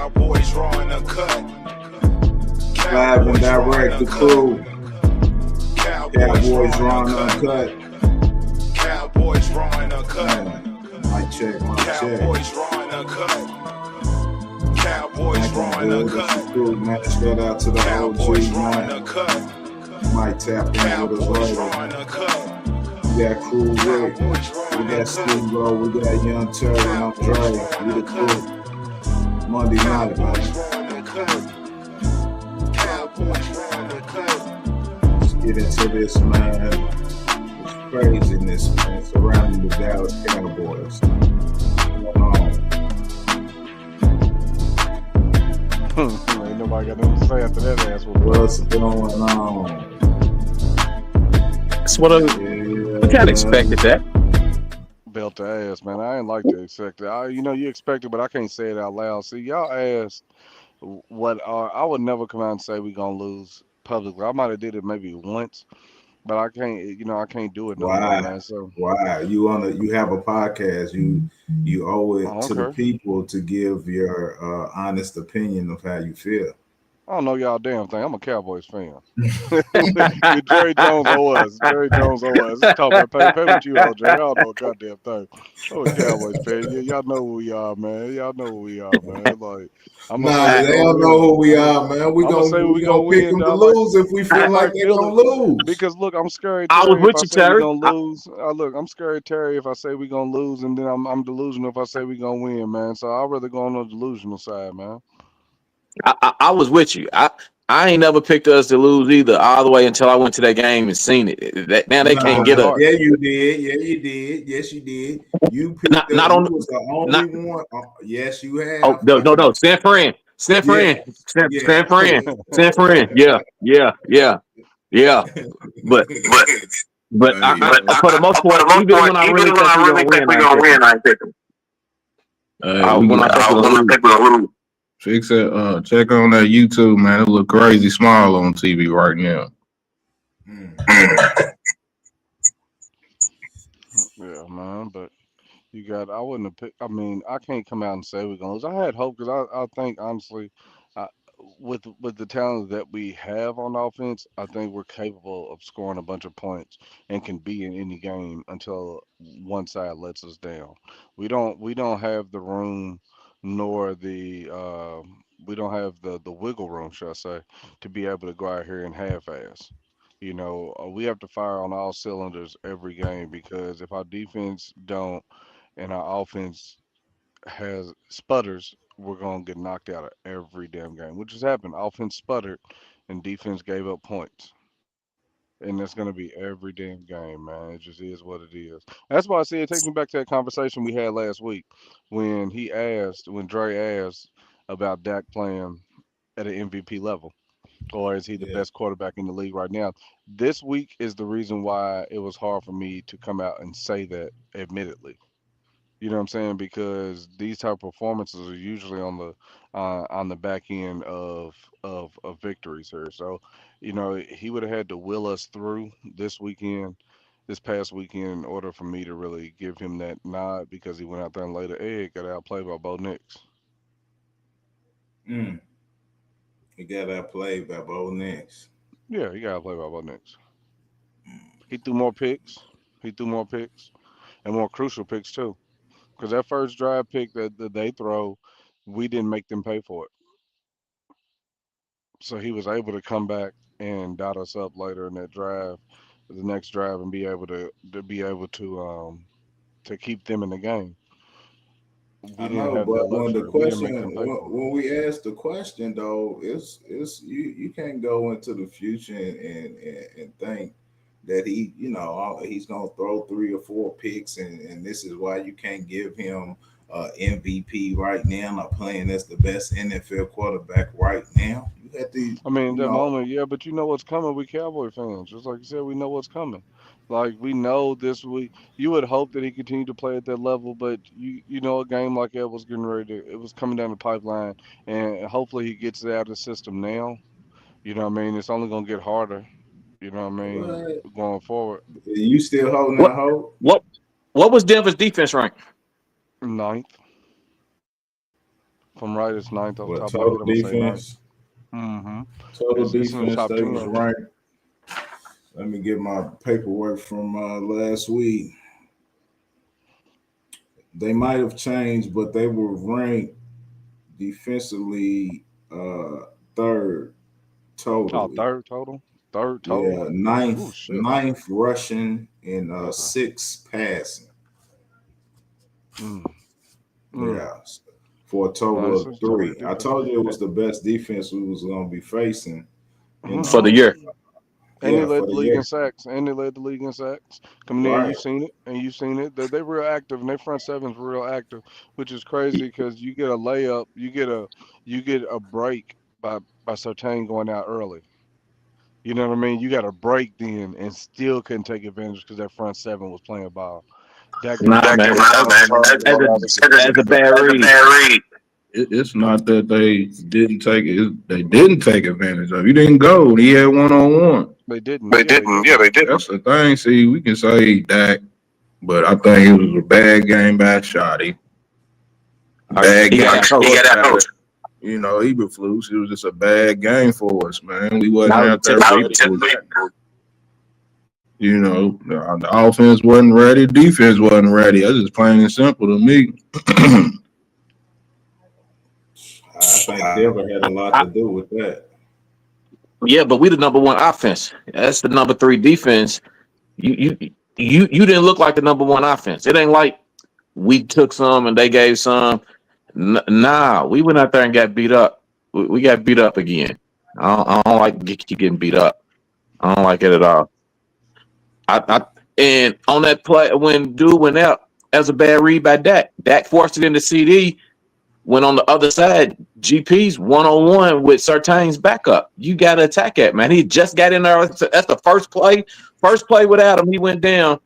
Cowboys drawing a cut. Live and direct, the crew. Cowboys drawing uncut. Cowboys drawing a cut. Mic check, mic check. Cowboys drawing a cut. Cowboys drawing a cut. Crew, man, shout out to the Cowboys OG, drawing man. a cut. Might tap in with Cowboys us drawing later. a cut. We got Crew Rick, we got Steve Lowe, we got Young Terry, and I'm Dre. We the crew. Monday night, man. Let's get into this, man. It's craziness, man, surrounding the Dallas Cowboys. What's going on? Ain't nobody got nothing to say after that ass. What's going on? That's what we kind of expected that. Belt the ass, man. I ain't like to expect it. You expect it, but I can't say it out loud. See, y'all asked what I would never come out and say we gonna lose publicly. I might have did it maybe once, but I can't. I can't do it no more, man. So why you have a podcast? You owe it to the people to give your honest opinion of how you feel. I don't know y'all damn thing. I'm a Cowboys fan. Jerry Jones owe us. Jerry Jones owe us. Talk about pay what you owe, Jerry. Y'all know a goddamn thing. I'm a Cowboys fan. Y'all know who we are, man. Y'all know who we are, man. Like, they don't know who we are, man. We gonna pick them to lose if we feel like they're gonna lose. Because look, I'm scared. I was with you, Terry. I'm scared, Terry. If I say we gonna lose, and then I'm delusional if I say we gonna win, man. So I'd rather go on the delusional side, man. I was with you. I ain't never picked us to lose either, all the way until I went to that game and seen it. Now they can't get up. Yeah, you did. Yeah, you did. Yes, you did. You picked not on was the only one. Yes, you have. Oh no. San Fran. San Fran. Yeah. San Fran. San Fran. Yeah. But for the most part, even when I really think we're gonna win, I pick them. When I think we're gonna lose. Fix it. Check on that YouTube, man. It look crazy small on TV right now. Yeah, man. But I wouldn't have picked. I mean, I can't come out and say we're gonna lose. I had hope because I think honestly, with the talent that we have on offense, I think we're capable of scoring a bunch of points and can be in any game until one side lets us down. We don't have the room nor the we don't have the wiggle room, should I say, to be able to go out here and half-ass. We have to fire on all cylinders every game because if our defense don't and our offense has sputters, we're gonna get knocked out of every damn game, which has happened. Offense sputtered and defense gave up points. And that's going to be every damn game, man. It just is what it is. That's why I say it takes me back to that conversation we had last week when Dre asked about Dak playing at an MVP level, or is he the best quarterback in the league right now? This week is the reason why it was hard for me to come out and say that admittedly. You know what I'm saying? Because these type of performances are usually on the back end of victories here. So, he would have had to will us through this past weekend, in order for me to really give him that nod because he went out there and laid an egg, got outplayed by Bo Nix. He got outplayed by Bo Nix. Yeah, he got outplayed by Bo Nix. He threw more picks. And more crucial picks too. Because that first drive pick that they throw, we didn't make them pay for it. So he was able to come back and dot us up later in that drive, the next drive, and be able to keep them in the game. I know, but when we asked the question though, it's you can't go into the future and think that he's gonna throw 3 or 4 picks and this is why you can't give him MVP right now, not playing as the best NFL quarterback right now. You have to. I mean, that moment, yeah, but you know what's coming. We Cowboy fans, just like you said, we know what's coming. Like we know this week, you would hope that he continued to play at that level, but a game like that was getting ready it was coming down the pipeline, and hopefully he gets it out of the system now. You know what I mean? It's only gonna get harder. You know what I mean? Going forward. You still holding that hope? What was Denver's defense rank? 9th. If I'm right, it's ninth off the What top of my head. total I'm gonna say ninth. defense? Mm-hmm. Total It's in the defense, top they was 10. ranked. Let me get my paperwork from last week. They might have changed, but they were ranked defensively third Oh, totally. third total. Third total. Yeah, Oh ninth, shit. ninth rushing and Okay. sixth passing. Mm. Mm. Yeah, for a Well, total it's of a total 3. I defense. told you it was the best defense we was gonna be facing. You Mm-hmm. for the know, year. And they yeah, led for the the league in year. sacks. And they led the league in sacks. Coming in, Right. you've seen it, and you've seen it. They real active, and their front seven's real active, which is crazy because you get a layup, you get a break by Sartain going out early. You know what I mean? You got a break then, and still couldn't take advantage because that front seven was playing ball. Dak didn't Nah, get man. no looks, and they As didn't a even take advantage of it. bad read. It's not that they didn't take it. They didn't take advantage of. He didn't go. He had 1-on-1. They didn't. Yeah, they didn't. That's the thing. See, we can say Dak, but I think it was a bad game by Shotty. Bad He game. got that coach. You know, Eberflus. It was just a bad game for us, man. We wasn't That was out there ready. typical. You know, the offense wasn't ready. Defense wasn't ready. That's just plain and simple to me. I think Denver had a lot to do with that. Yeah, but we the number one offense. That's the number 3 defense. You didn't look like the number one offense. It ain't like we took some and they gave some. Nah, we went out there and got beat up. We got beat up again. I don't like keep getting beat up. I don't like it at all. And on that play when dude went out, that was a bad read by Dak. Dak forced it into CD. When on the other side, GP's 1-on-1 with Surtain's backup. You got to attack that, man. He just got in there. That's the first play. First play without him, he went down.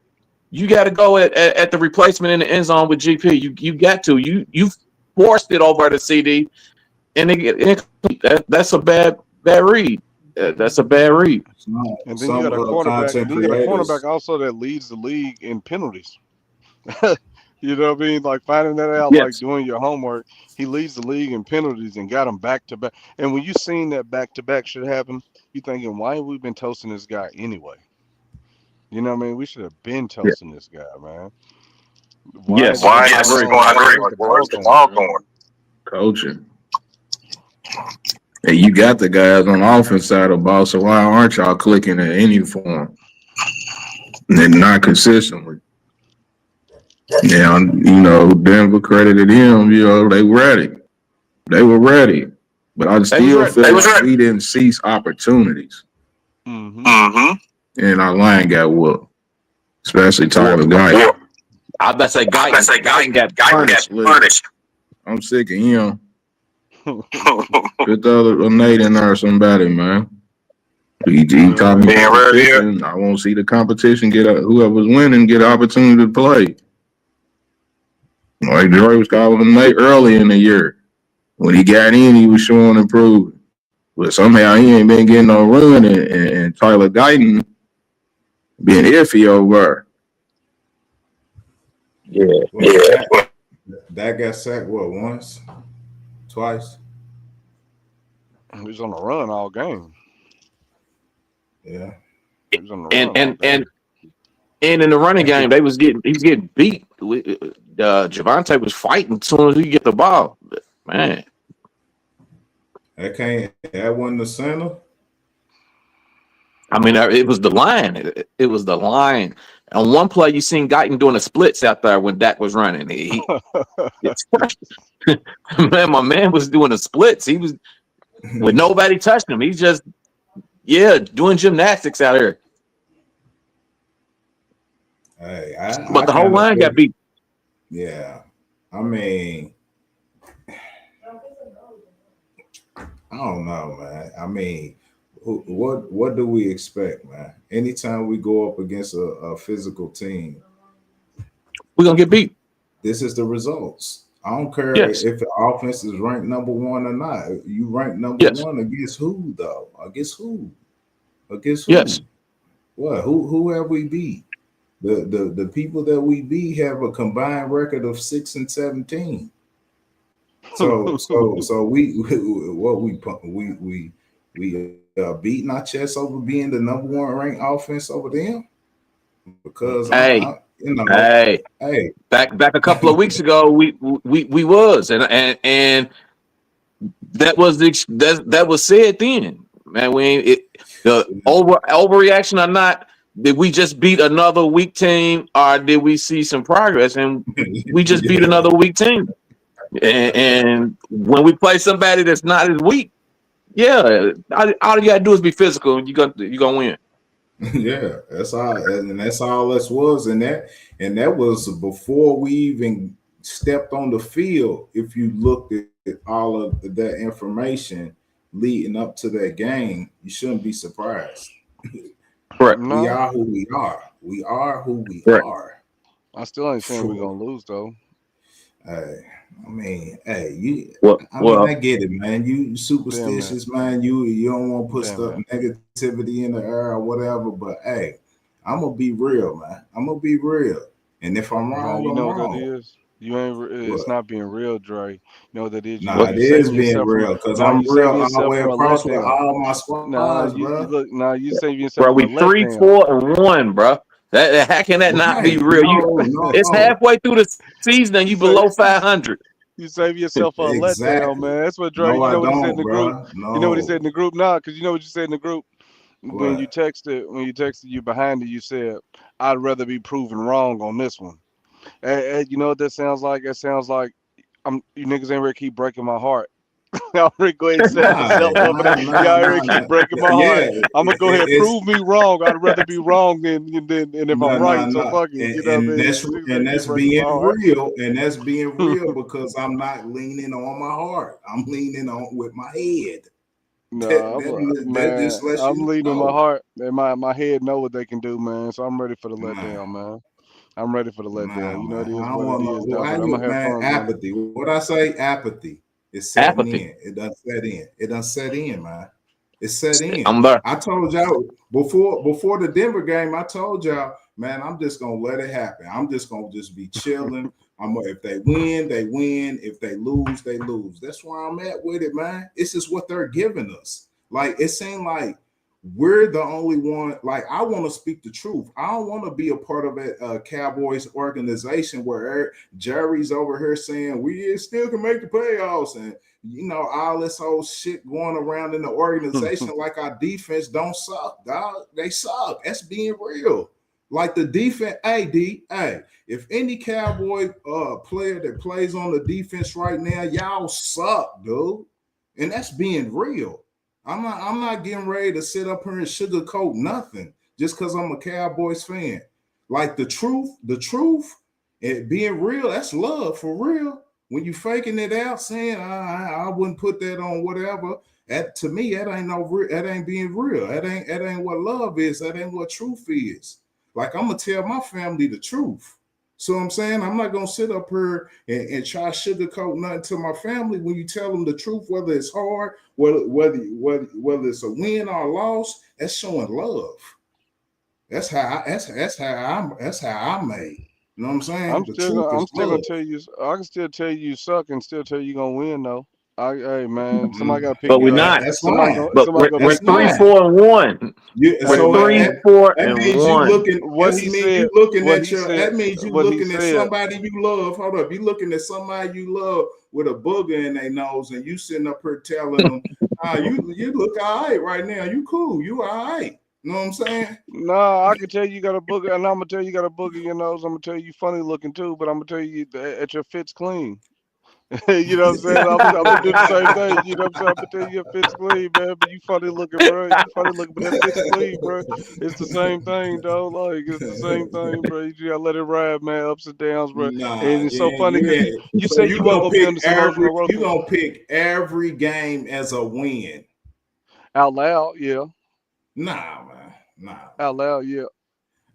You got to go at the replacement in the end zone with GP. You got to. You forced it over to CD, and that's a bad read. That's a bad read. And then you Some got a quarterback. content Then you got a creators. cornerback also that leads the league in penalties. You know what I mean? Like finding that out, like Yes. doing your homework. He leads the league in penalties and got them back to back. And when you seen that back to back should happen, you thinking, why have we been toasting this guy anyway? You know what I mean? We should have been Yeah. toasting this guy, man. Why is Yes. it I going agree. on? Like, where's the ball going? Coaching. And you got the guys on the offense side of the ball, so why aren't y'all clicking in any form? And not consistently. Now, you know, Denver credited him, you know, they ready. They were ready. But I still feel like we didn't seize opportunities. Mm-hmm. And our line got whooped. Especially Tyler Guyton. I bet say Guyton got punished. I'm sick of him. Put the other Nate in there or somebody, man. He taught me competition. I won't see the competition whoever's winning get an opportunity to play. Like Dre was calling him Nate early in the year. When he got in, he was showing improvement. But somehow he ain't been getting no run, and Tyler Guyton being iffy over. That got sacked once, twice. He was on the run all game. Yeah. He was on the run all game. And in the running game, he was getting beat. Javante was fighting as soon as he get the ball. Man. That wasn't the center. I mean, it was the line. It was the line. On one play, you seen Guyton doing the splits out there when Dak was running. Man, my man was doing the splits. He was with nobody touching him. He's just doing gymnastics out here. Hey, but the whole line got beat. Yeah, I mean, I don't know, man. I mean, what do we expect, man? Anytime we go up against a physical team, we're gonna get beat. This is the results. I don't care if the offense is ranked number 1 or not. You rank number 1 against who, though? Against who? Against who? Yes. What? Who have we beat? The people that we beat have a combined record of 6-17. So we what we beating our chest over being the #1 ranked offense over them because Hey, hey, back a couple of weeks ago, we was, and that was that was said then, man. The overreaction or not? Did we just beat another weak team, or did we see some progress? And we just beat another weak team. And when we play somebody that's not as weak, yeah, all you gotta do is be physical, and you gonna win. Yeah, that's all this was, and that was before we even stepped on the field. If you looked at all of that information leading up to that game, you shouldn't be surprised. Correct. We No, are who we are. We are who we Correct. are. I still ain't saying we're gonna lose though. Hey, you. Well, I get it, man. You superstitious, man. You don't want to put Damn stuff it. negativity in the air or whatever. But hey, I'm gonna be real, man. I'm gonna be real. And if I'm No, wrong, you I'm know what that wrong. is? You ain't. It's What? not being real, Dre. You know what that is? Nah, it You is saving being yourself from. real because Nah, I'm you real saving all the yourself way from a across with letdown. all my Nah, squads, you bro. look. Nah, you saving yourself bro, from a we letdown. 3-4-1, bro. How can that not be Right? real? It's No. halfway through the season and You you say below 500. you save yourself for a letdown, Exactly. man. That's what Dre. No, You I know what he said in don't, the group. bro. You know what he said in No. the group. Nah, because you know what you said in the group when you What? texted. When you texted you behind it, you said, "I'd rather be proven wrong on this one." And you know what that sounds like? It sounds like you niggas ain't ready to keep breaking my heart. Y'all already go ahead and set yourself up for that. Y'all already keep breaking my heart. Yeah, I'm gonna go ahead and it's prove me wrong. I'd rather be wrong than and if I'm right. So no, fuck it. You know what I mean? You niggas ain't keep that's breaking my being heart. real, and that's being real because I'm not leaning on my heart. I'm leaning on with my head. No, That man, just lets I'm you leading my know. heart, and my head know what they can do, man. So I'm ready for the Nah, letdown, man. I'm ready for the letdown. You know it man. is I don't what it want is, no. though. Why But I'm you, gonna have man? fun, man. Apathy. What I say? Apathy is setting Apathy. in. It done set in. It done set in, man. It's set in. I'm there. I told y'all before the Denver game. I told y'all, man, I'm just gonna let it happen. I'm just gonna be chilling. If they win, they win. If they lose, they lose. That's where I'm at with it, man. It's just what they're giving us. Like it seemed like we're the only one. Like I want to speak the truth. I don't want to be a part of a Cowboys organization where Jerry's over here saying we still can make the playoffs and all this whole shit going around in the organization like our defense don't suck, dog. They suck. That's being real. Like the defense, hey, if any Cowboy player that plays on the defense right now, y'all suck, dude. And that's being real. I'm not getting ready to sit up here and sugarcoat nothing just because I'm a Cowboys fan. Like the truth, and being real, that's love for real. When you faking it out, saying I wouldn't put that on whatever, that to me that ain't being real. That ain't what love is. That ain't what truth is. Like I'm gonna tell my family the truth. So I'm saying I'm not gonna sit up here and try to sugarcoat nothing to my family when you tell them the truth, whether it's hard, whether it's a win or a loss. That's showing love. That's how I'm made. You know what I'm saying? The truth I'm is still gonna love. tell you. I can still tell you suck and still tell you gonna win though. Hey man, somebody Mm, gotta pick But we're your ass. not. that's fine. But Somebody gonna we're That's pick your three, fine. ass. four, and one. We're Hey So three, man, four, that and means you one. looking. what he said. What he said. That means you What he looking at said. somebody you love. Hold up, you looking at somebody you love with a booger in their nose, and you sitting up here telling them, you look all right right now. You cool. You all right. You know what I'm saying? Nah, I can tell you got a booger, and I'm gonna tell you got a booger in your nose. I'm gonna tell you funny looking too, but I'm gonna tell you that your fit's clean. You know what I'm saying? I'm gonna do the same thing. You know what I'm saying? I'm gonna tell you your fit's clean, man. But you funny looking, bro. You funny looking, but that fit's clean, bro. It's the same thing, though. Like it's the same thing, bro. You gotta let it ride, man. Ups and downs, bro. Nah, And it's so yeah, funny because yeah. you So say you weren't gonna be on this emotional roller you coaster gonna pick every game as a win. out loud, yeah, Nah, man. Nah, out man. loud, yeah.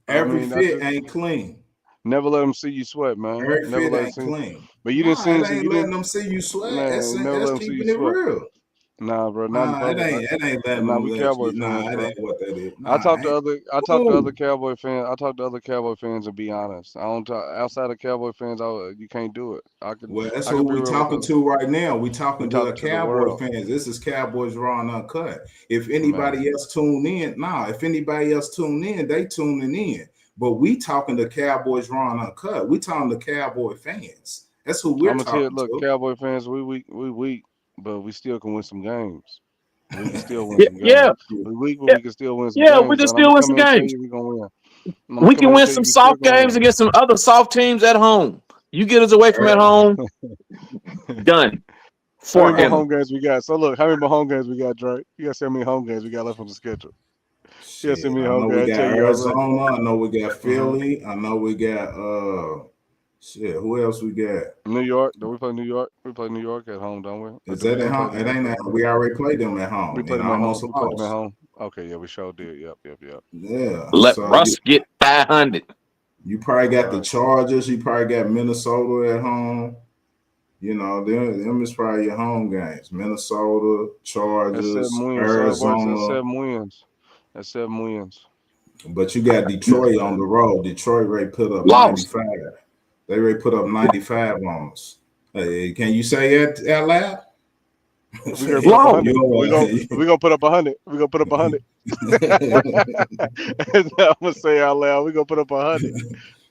I Every mean, I fit just ain't clean. never let them see you sweat, man. Every Never fit let them ain't see. clean. But you didn't Nah, see, it so ain't you letting didn't, them see you sweat. man. Never let That's them see you keeping it sweat. real. Nah, bro, not in Nah, public. it ain't letting Nah, them we let Cowboy you. Nah, fans, it bro. ain't what that is. I Nah, talked to ain't. other Ooh. Cowboy fans. I talked to other Cowboy fans and be honest. I don't talk outside of Cowboy fans. You can't do it. Well, that's I who can be we real with talking them. to right now. We We talking to the talking to the Cowboy world, fans. This is Cowboys Raw and Uncut. If man. anybody else tune in, if anybody else tune in, they tuning in. But we talking to Cowboys Raw and Uncut. We talking to Cowboy fans. That's who we're I'm gonna tell you, talking look, to. Cowboy fans, we weak, but we still can win some games. We can still win Yeah, some games. yeah, We weak, but yeah, we can still win some yeah. We games. can And I'm still gonna win come some in and tell games. you we gonna win. I'm gonna We come can in and win tell you some we still soft gonna games win. against some other soft teams at home. You get us away from at home, done. How many more Forever. home games we got? So look, how many more home games we got, Drake? You gotta see how many home games we got left on the schedule. You gotta see how Shit, many I home know we games. I tell got you already. Arizona. I know we got Mm-hmm. Philly. I know we got shit. Who else we got? New York. Do we play New York? We play New York at home, don't we? Or Is do we that at even play home? New It York ain't. at home? We already played them at We home played and them at home. almost We played them at lost. home. Okay, yeah, we sure did. Yep. Yeah. Let So Russ get 500. you probably All got the right. Chargers. You probably got Minnesota at home. You know, them is probably your home games. Minnesota, That's Chargers, 7 wins. So it works. That's Arizona. 7 wins. That's 7 wins. But you got That's Detroit on bad. the road. Detroit rate put up Lost. 95. They rate put up 95 on us. Hey, can you say it out loud? We gonna put up Lost. 100. We gonna put up 100. We gonna put up 100. I'm gonna say out loud. We gonna put up 100.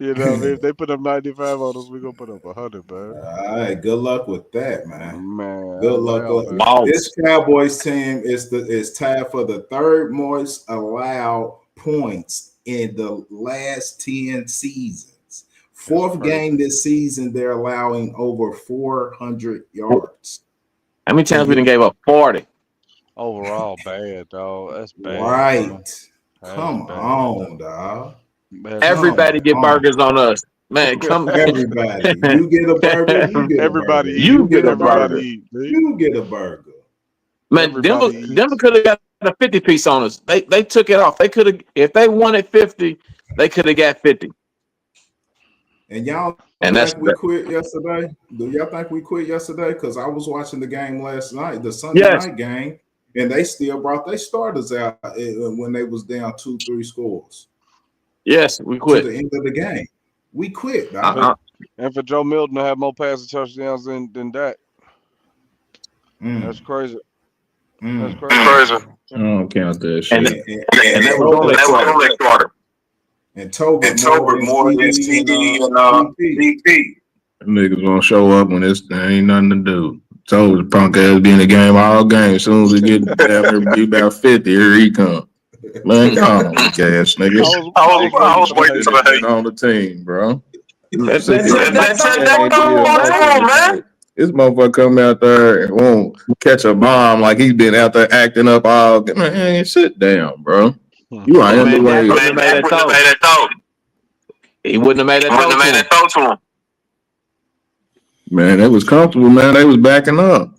You know what I mean? If they put up 95 on us, we gonna put up 100, man. All right, good luck with that, man. Man, Good out luck. loud, man. This Lost. Cowboys team is tied for the third most allowed points in the last 10 seasons. That's Fourth crazy. game this season, they're allowing over 400 yards. How many Can times we you done gave up 40? Overall, bad, dog. That's bad, bro. right? That's Come bad, dog. on, dog. That's Come bad. Everybody get on. burgers on us. Man, come. Everybody. You get a burger, you get a Everybody burger. eat. You You get get a a Everybody burger, burger. eat, dude. you get a burger. Man, Denver, Everybody Denver eats. could have got a 50 piece on us. They took it off. They could have, if they wanted 50, they could have got 50. And y'all And that's think we quit yesterday? Do y'all think we quit yesterday? Because I was watching the game last night, the Sunday yes, night game, and they still brought their starters out when they was down 2-3 scores yes, we to quit. the end of the game. We quit, And for, dog. Uh-uh. and for Joe Milton to have more passing touchdowns than Dak. That's Mm, crazy. That's mm. crazy. I don't count that And shit. and that was Tolbert, only a quarter. and Tolbert more than CD and DP. Niggas gonna show up when there ain't nothing to do. Told the punk ass be in the game all game. As soon as we get down there, be about 50, here he come. Man, go on, weak ass niggas. I was waiting for the hate. Been on the team, bro. That's Sick of what man. This motherfucker come out there and won't catch a bomb like he's been out there acting up all. Man, sit down, bro. You are in the man, Dak way. wouldn't have made that throw. He wouldn't have made that throw to him. Man, they was comfortable, man. They was backing up.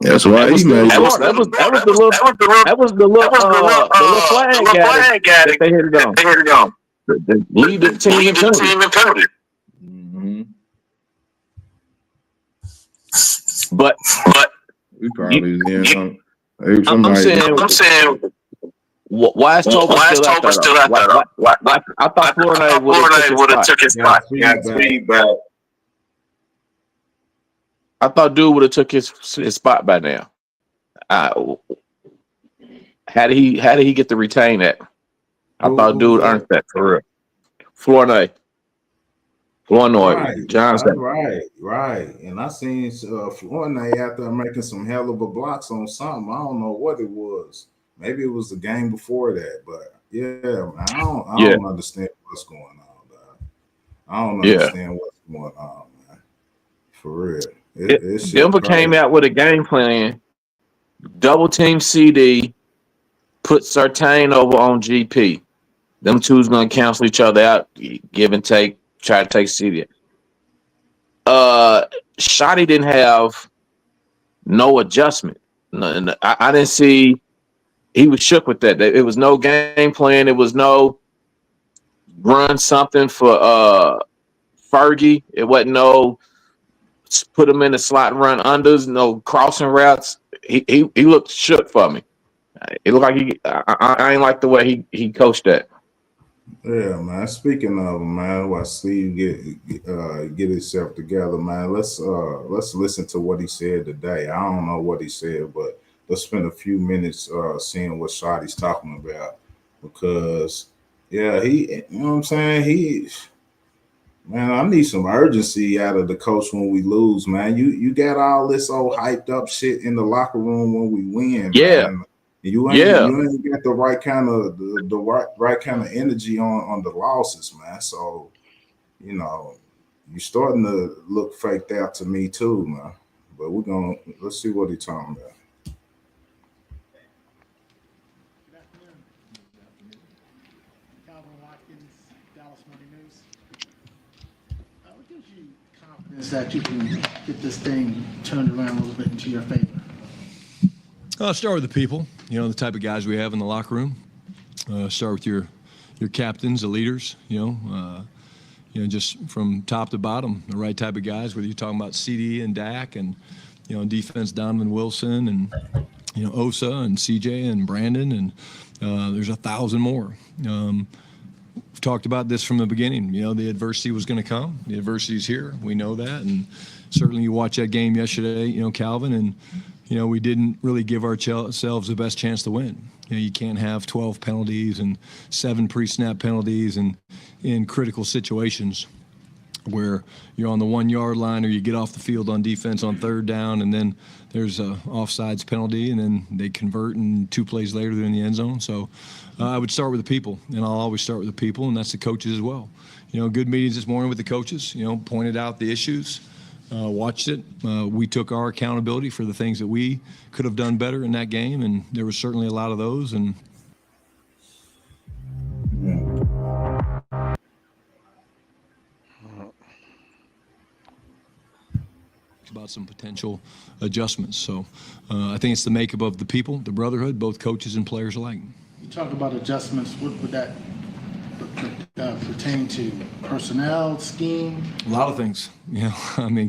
That's why he made That was the little flag guy that they hit it on. The lead the team in penalty. Mm-hmm. But We probably I'm saying, why is Tolbert still out there? Why, I thought Florida would have took his spot. Feedback. I thought dude would have took his spot by now. How did he get to retain that? I thought dude earned that for real. Flournoy Johnson. Right. And I seen Flournoy out there making some hell of a blocks on something. I don't know what it was. Maybe it was the game before that, but yeah, man, I don't understand what's going on, dog. I don't understand what's going on, man. For real. Denver came out with a game plan, double team CD, put Surtain over on GP. Them two's gonna cancel each other out, give and take, try to take CD. Shotty didn't have no adjustment. I didn't see. He was shook with that. It was no game plan. It was no run something for Fergie. It wasn't no put him in the slot and run unders, no crossing routes. he looked shook for me. It looked like I ain't like the way he coached that. Yeah, man. Speaking of, man, while Steve get himself together, man. Let's listen to what he said today. I don't know what he said, but let's spend a few minutes seeing what Shotty's talking about, because yeah, you know what I'm saying. Man, I need some urgency out of the coach when we lose, man. You got all this old hyped up shit in the locker room when we win, Yeah, man. You yeah. ain't got the right kind of right kind of energy on the losses, man. So, you know, you're starting to look faked out to me too, man. But let's see what he's talking about. Is that you can get this thing turned around a little bit into your favor? I'll start with the people, the type of guys we have in the locker room. Start with your captains, the leaders, just from top to bottom, the right type of guys, whether you're talking about CD and Dak and, defense, Donovan Wilson and, Osa and CJ and Brandon, and there's 1,000 more. We've talked about this from the beginning. The adversity was going to come. The adversity is here. We know that. And certainly you watch that game yesterday, Calvin, and, we didn't really give ourselves the best chance to win. You can't have 12 penalties and 7 pre-snap penalties and in critical situations where you're on the 1 yard line or you get off the field on defense on 3rd down and then there's a offsides penalty and then they convert and 2 plays later they're in the end zone. So I would start with the people, and I'll always start with the people, and that's the coaches as well. Good meetings this morning with the coaches, pointed out the issues, watched it. We took our accountability for the things that we could have done better in that game, and there was certainly a lot of those. And about some potential adjustments. So I think it's the makeup of the people, the brotherhood, both coaches and players alike. You talk about adjustments. What would that pertain to? Personnel, scheme? A lot of things.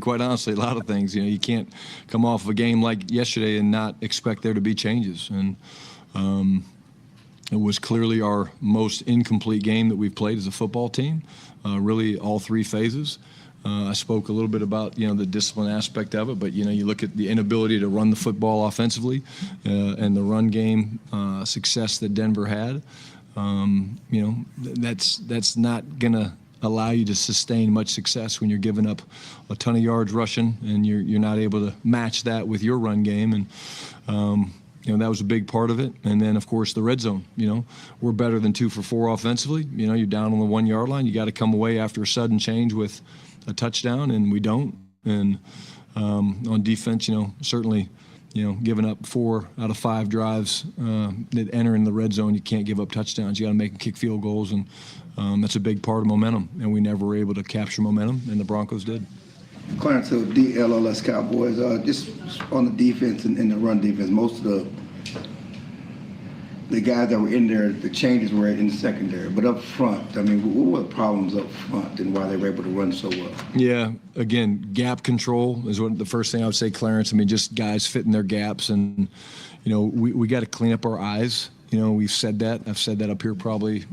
Quite honestly, a lot of things. You can't come off of a game like yesterday and not expect there to be changes. And it was clearly our most incomplete game that we've played as a football team, really all 3 phases. I spoke a little bit about, the discipline aspect of it, but, you look at the inability to run the football offensively and the run game success that Denver had. That's not going to allow you to sustain much success when you're giving up a ton of yards rushing and you're not able to match that with your run game. And, that was a big part of it. And then, of course, the red zone. We're better than 2 for 4 offensively. You're down on the 1 yard line. You got to come away after a sudden change with a touchdown, and we don't. And on defense, certainly, giving up 4 out of 5 drives that enter in the red zone, you can't give up touchdowns. You got to make them kick field goals, and that's a big part of momentum. And we never were able to capture momentum, and the Broncos did. Clarence, so DLLS Cowboys, just on the defense and the run defense, most of the guys that were in there, the changes were in the secondary. But up front, what were the problems up front and why they were able to run so well? Yeah, again, gap control is the first thing I would say, Clarence. Just guys fitting their gaps. And, we got to clean up our eyes. We've said that. I've said that up here probably,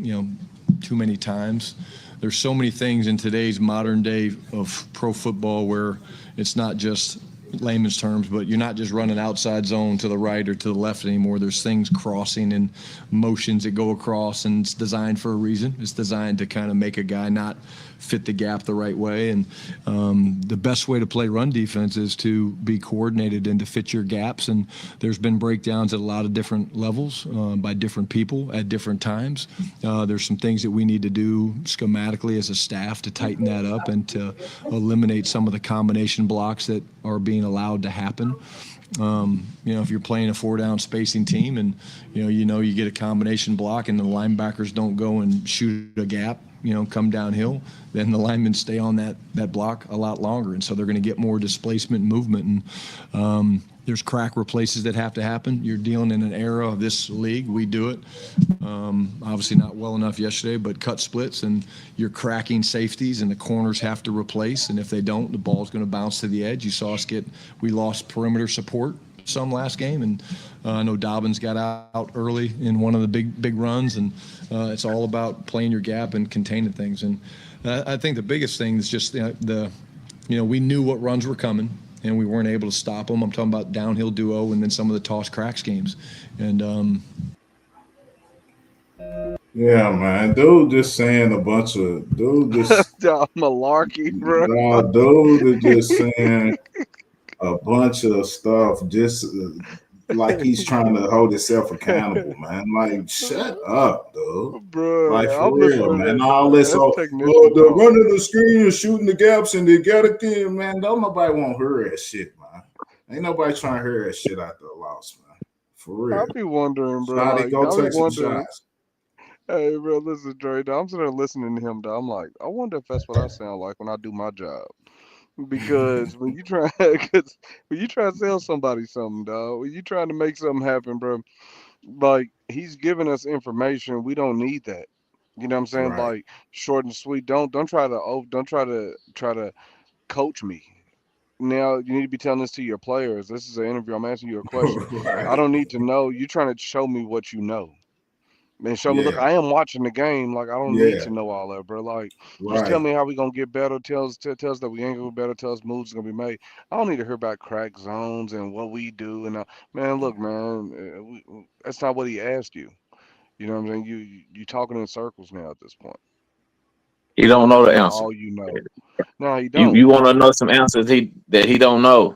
too many times. There's so many things in today's modern day of pro football where it's not just layman's terms, but you're not just running outside zone to the right or to the left anymore. There's things crossing and motions that go across, and it's designed for a reason. It's designed to kind of make a guy not fit the gap the right way. And the best way to play run defense is to be coordinated and to fit your gaps. And there's been breakdowns at a lot of different levels by different people at different times. There's some things that we need to do schematically as a staff to tighten that up and to eliminate some of the combination blocks that are being allowed to happen. If you're playing a 4-down spacing team and you get a combination block and the linebackers don't go and shoot a gap, come downhill, then the linemen stay on that block a lot longer, and so they're going to get more displacement and movement. And there's crack replaces that have to happen. You're dealing in an era of this league. We do it. Obviously not well enough yesterday, but cut splits, and you're cracking safeties, and the corners have to replace. And if they don't, the ball's going to bounce to the edge. You saw us we lost perimeter support. some last game, and I know Dobbins got out early in one of the big runs, and it's all about playing your gap and containing things. And I think the biggest thing is just we knew what runs were coming, and we weren't able to stop them. I'm talking about downhill duo and then some of the toss cracks games. And yeah, man, dude, just saying a bunch of malarkey, bro. Nah, dude is just saying a bunch of stuff, just like he's trying to hold himself accountable, man. Like, shut up, dude. Bro, Like, for I'm real, listening man. to All that. this, That's technician the talk. running the screen and shooting the gaps and they got it in, man. Don't nobody want to hear that shit, man. Ain't nobody trying to hear that shit after a loss, man. For real. I be wondering, bro. Scotty, Like, go I be take some wondering. shots. Hey, bro, listen, Dre. I'm sitting there listening to him, dog. I'm like, I wonder if that's what I sound like when I do my job. Because when you try, cause when you try to sell somebody something, dog, when you trying to make something happen, bro, like he's giving us information. We don't need that. You know what I'm saying? Right. Like short and sweet. Don't try to coach me. Now you need to be telling this to your players. This is an interview. I'm asking you a question. I Right. don't need to know. You trying to show me what you know. And show me, look, Yeah. I am watching the game. Like, I don't need Yeah. to know all that, bro. Like, just tell Right. me how we gonna get better. Tell us that we ain't gonna get better. Tell us moves gonna be made. I don't need to hear about crack zones and what we do. And man, look, man, that's not what he asked you. You know what I'm saying? You talking in circles now at this point. He You don't need know to the know answer. all you know. No, he You don't. you want to know some answers that he don't know.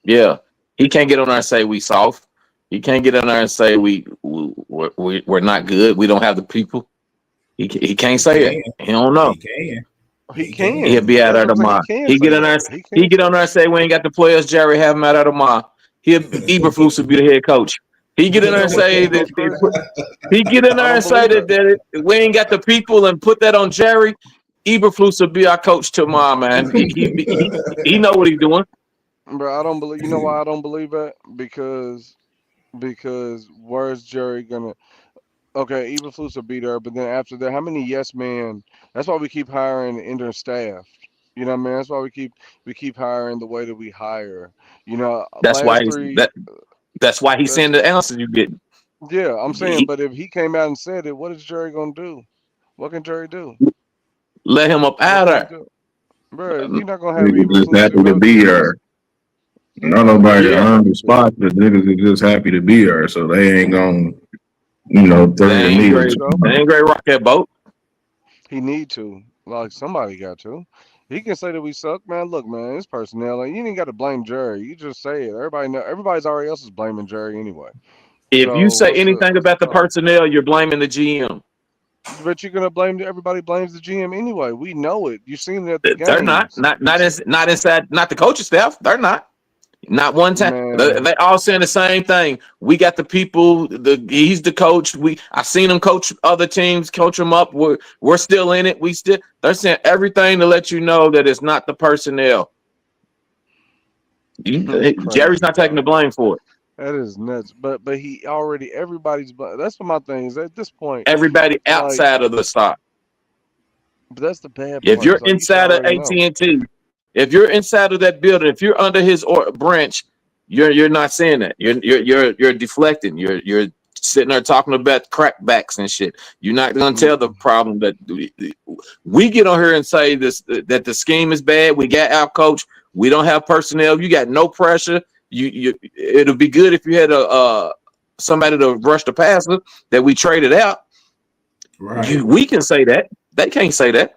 Yeah, he can't get on there and say we soft. He can't get on there and say we're not good. We don't have the people. He can't He say it. can. He don't know. He can. He He can. He'll can. be out That's there what I'm saying. He tomorrow. can He get say on there. that. He He can get say on there and that. say we ain't got the players. Jerry have him out there tomorrow. Eberflus will be the head coach. He get in there and say That's crazy. he get in I there don't and say believe it. we ain't got the people and put that on Jerry. Eberflus will be our coach tomorrow, man. He know what he's doing. Bro, I don't believe. You know why I don't believe that? Because where's Jerry gonna? Okay, Eberflus will be there, but then after that, how many yes men? That's why we keep hiring intern staff. You know what I mean? That's why we keep hiring the way that we hire. You know, That's why last he's three. that's why he's That's saying the answers you get. yeah. I'm saying, He but if he came out and said it, what is Jerry gonna do? What can Jerry do? let him up What out can he there. do, bro? You're not gonna have Niggas just Eberflus do happy to be everything. here. Not Yeah, nobody Yeah, earned the spot, but niggas is just happy to be here, so they ain't gonna, throw they the he ain't knee at need great. to though. They somebody. ain't great rock that boat. He need to. Like somebody got to. He can say that we suck, man. Look, man, it's personnel. Like, you ain't got to blame Jerry. You just say it. Everybody know. Everybody's already else is blaming Jerry anyway. If you So say anything what's the about the problem? personnel, you're blaming the GM. But you're gonna blame everybody blames the GM anyway. We know it. You've seen it at the They're not. games. Not inside. Not the coaching staff. They're not. Not one time. Man, They all saying the same thing. We got the people. He's the coach. I seen him coach other teams, coach them up. We're still in it. They're saying everything to let you know that it's not the personnel. it's Jerry's crazy, not taking the dog. blame for it. That is nuts. But he already everybody's. That's what my thing is. At this point, Everybody like, outside of the stock. but that's the bad If part. you're It's like you should inside of already know. AT&T, if you're inside of that building, if you're under his branch, you're not saying that. You're deflecting. You're sitting there talking about crackbacks and shit. You're not going to tell the problem that we get on here and say this that the scheme is bad. We got out coach. We don't have personnel. You got no pressure. It'll be good if you had somebody to rush the passer that we traded out. Right. We can say that. They can't say that.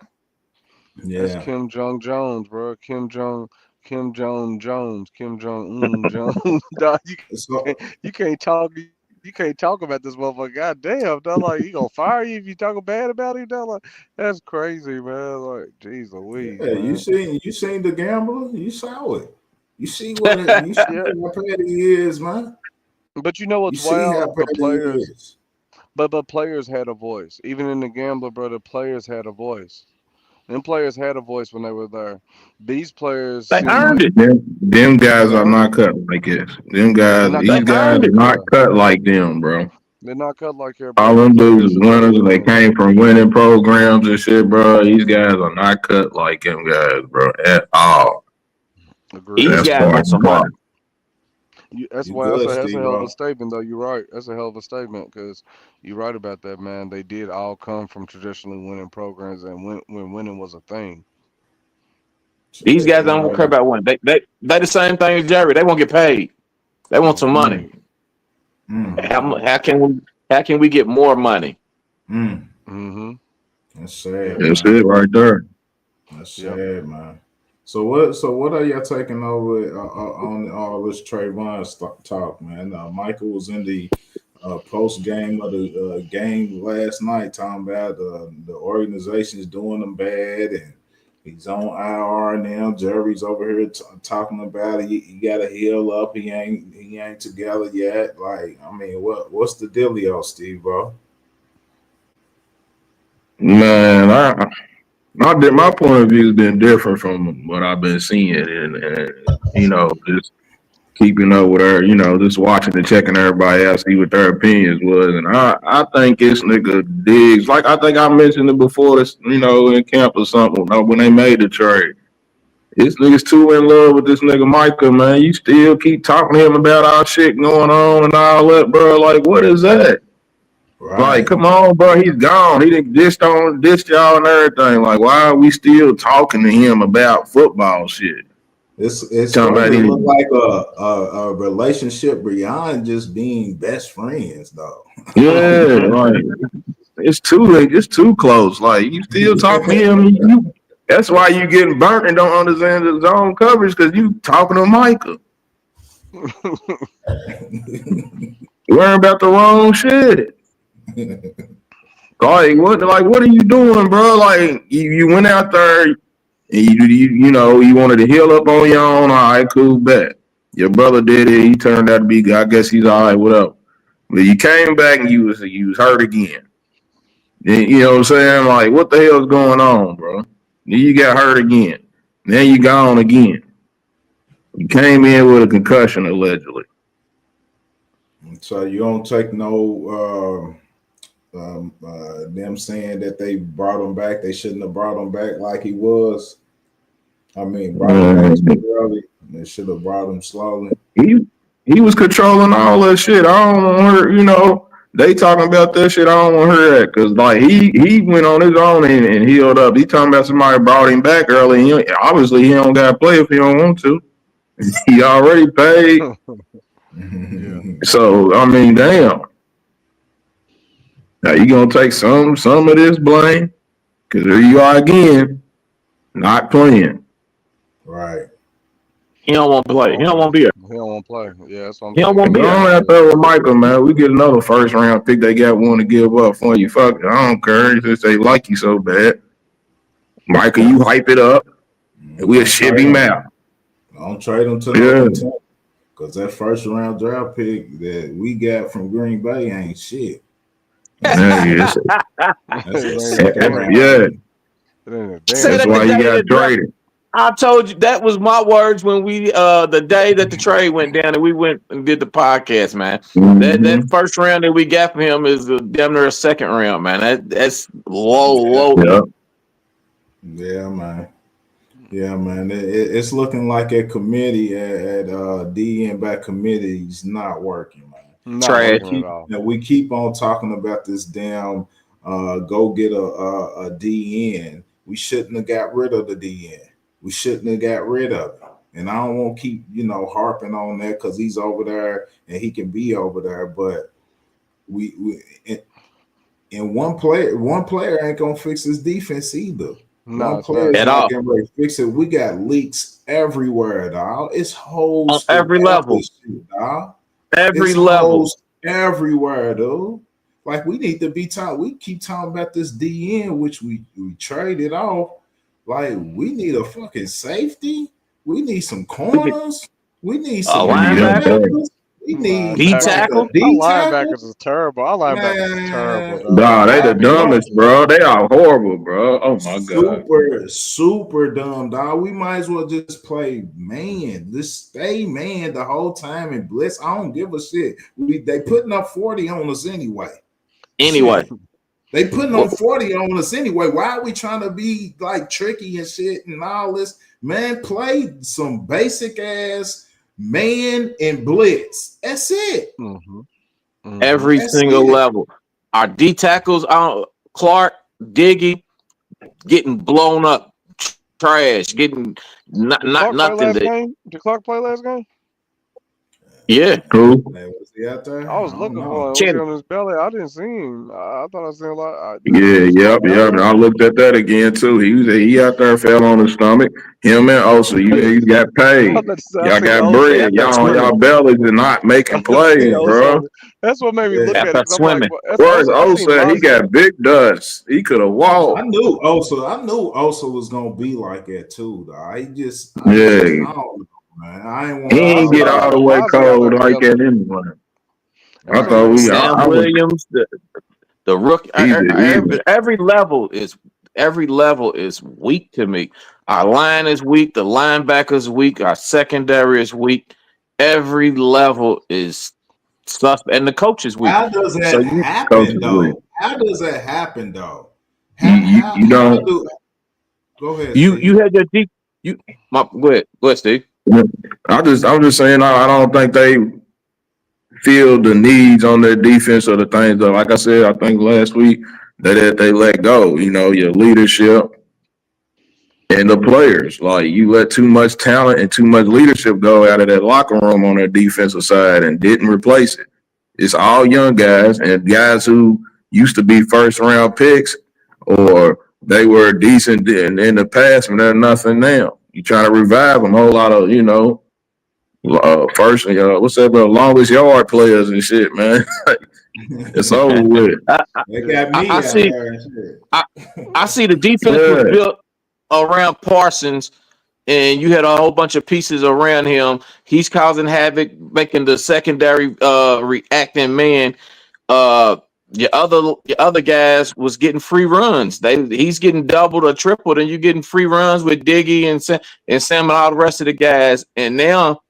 That's Yeah. Kim Jong Jones, bro. Kim Jong Jones, Kim Jong Jones. Dog, So you can't talk. You can't talk about this motherfucker. God damn, dog. Like he gonna fire you if you talk bad about him. Dog. Like that's crazy, man. Like, jeez Louise, yeah, man. you seen the gambler? You saw it. You see Yeah, how petty he is, man. but you know You what's see how wild? The petty he players, is. but players had a voice. Even in the gambler, bro, the players had a voice. Them players had a voice when they were there. These players They seem earned like it. Them they guys are earned not it. cut like this. They're not They These cut like guys earned are it. not yeah. cut like them, bro. They're not cut like here, bro. All Them them dudes players is is ready winners to and they win. came from winning programs and shit, bro. These guys are not cut like them guys, bro, at all. These Agreed. That's guys far want some money. apart. That's You why good, that's a Steve? hell of a statement, though. You're right. That's a hell of a statement because you're right about that, man. They did all come from traditionally winning programs, and when winning was a thing. These Shit, guys you don't care know. about winning. They the same thing as Jerry. They won't get paid. They want some Mm-hmm. money. Mm, Mm-hmm. How can we get more money? mm. Mm-hmm. That's sad, Yep. That's man. it right there. That's Yep. sad, man. So what are y'all taking over on all this Trayvon talk, man? Michael was in the post game of the game last night, talking about the organization is doing them bad, and he's on IR now. Jerry's over here talking about it. He got to heal up. He ain't together yet. Like, I mean, what's the dealio, Steve, bro? Man, my point of view has been different from what I've been seeing, and just keeping up with her, just watching and checking everybody out, see what their opinions was, and I think this nigga digs, like I think I mentioned it before, this, in camp or something, when they made the trade. This nigga's too in love with this nigga Micah, man. You still keep talking to him about our shit going on and all that, bro. Like, what is that? Like, Right. come on, bro. He's gone. He didn't diss y'all and everything. Like, why are we still talking to him about football shit? It's Talking starting about to look he, like a relationship beyond just being best friends, though. yeah, like it's too close. Like, you still talking to him. That's why you getting burnt and don't understand the zone coverage because you talking to Micah. Worrying about the wrong shit. What are you doing, bro? Like you went out there and you wanted to heal up on your own. All right, cool, bet. Your brother did it. He turned out to be good. I guess he's all right. Whatever. But you came back and you was hurt again. Then, you know what I'm saying? Like, what the hell's going on, bro? Then you got hurt again. Then you gone again. You came in with a concussion allegedly. So you don't take no them saying that they brought him back. They shouldn't have brought him back like he was. I mean, brought him back too early. They should have brought him slowly. He was controlling all that shit. I don't want her, they talking about that shit. I don't want to hear that because like he went on his own and healed up. He talking about somebody brought him back early. Obviously, he don't got to play if he don't want to. He already paid. Yeah. So I mean, damn. Now you gonna take some of this blame because here you are again, not playing. Right. He don't want to play. He don't want to be here. He don't want to play. Yeah, that's what I'm He don't saying. want to Go be here. on out there with Michael, man. We get another first round pick. They got one to give up for you. Fuck it. I don't care. Just they like you so bad. Michael, you hype it up and we'll ship him out. Don't trade him to no contender because that first round draft pick that we got from Green Bay ain't shit. Yes. That's a It second round. Yeah. Say That's that why the you day got that draft. traded. I told you that was my words when we the day that the trade went down and we went and did the podcast, man. That first round that we got from him is damn near a second round, man. That's low. Yeah. Yeah, man. Yeah, man. It's looking like a committee at DN back committee is not working, man. Not working at all. We keep on talking about this damn go get a DN. We shouldn't have got rid of the DN. We shouldn't have got rid of him. And I don't want to keep, harping on that because he's over there and he can be over there. But and one player ain't gonna fix his defense either. One player is not gonna fix it. We got leaks everywhere, dog. It's holes on every level, shit, dog. Every level, holes everywhere, dude. Like we need to be talking. We keep talking about this DN, which we traded off. Like we need a fucking safety. We need some corners. We need some linebackers. We need D tackle. Our linebackers is terrible. Our linebackers is terrible. Nah, they the dumbest, bro. They are horrible, bro. Oh my god. Super dumb, dog. We might as well just play man. Just stay man the whole time and blitz. I don't give a shit. They putting up 40 on us anyway. They putting on 40 on us anyway. Why are we trying to be like tricky and shit and all this? Man, play some basic ass man and blitz. That's it. Every That's single it. level. Our D tackles, Clark, Diggy, getting blown up, trash, getting not Did Clark play nothing. last game? Did Clark play last game? Yeah. Cool. Hey, was he out there? I was I don't looking know. for him. Was he on his belly? I didn't see him. I thought I seen a lot. Yeah, Was yep, Clark out yep. And there? I looked at that again too. He out there fell on his stomach. Him and Osa, you got I paid. was about to say, I Y'all seen got Osa. They bread. out there Y'all on swimming. y'all bellies and not I making seen plays, Osa bro. on it. That's what made me Yeah. look They at out it there because I'm like, swimming. that's Where's Osa. I seen Osa? He Mozzie. got big dust. He could have I walked. knew Osa was gonna be like that too. Though. I Yeah, don't know, man. I ain't he want. Bro, I ain't seen get all the way Mozzie out there cold like killing that it. anyway. I I seen thought Sam I was Williams, the rookie. easy. Every level is weak to me. Our line is weak. The linebackers weak. Our secondary is weak. Every level is suspect, and the coach is weak. How does So that you Coach happen is weak. though? How does that happen though? You How don't. do? Go ahead, you Steve. had your deep. Go ahead, Steve. I'm just saying. I don't think they feel the needs on their defense or the things that, like I said, I think last week that they let go. You know, your leadership and the players. Like you let too much talent and too much leadership go out of that locker room on their defensive side and didn't replace it. It's all young guys and guys who used to be first round picks or they were decent in the past, and they're nothing now. You trying to revive them, a whole lot of first, what's that about longest yard players and shit, man. It's over with. They Yeah. got I me out see. there and shit. I see the defense was Yeah, built around Parsons, and you had a whole bunch of pieces around him. He's causing havoc, making the secondary reacting man. Uh, your other guys was getting free runs. He's getting doubled or tripled, and you're getting free runs with Diggy and Sam and all the rest of the guys. And now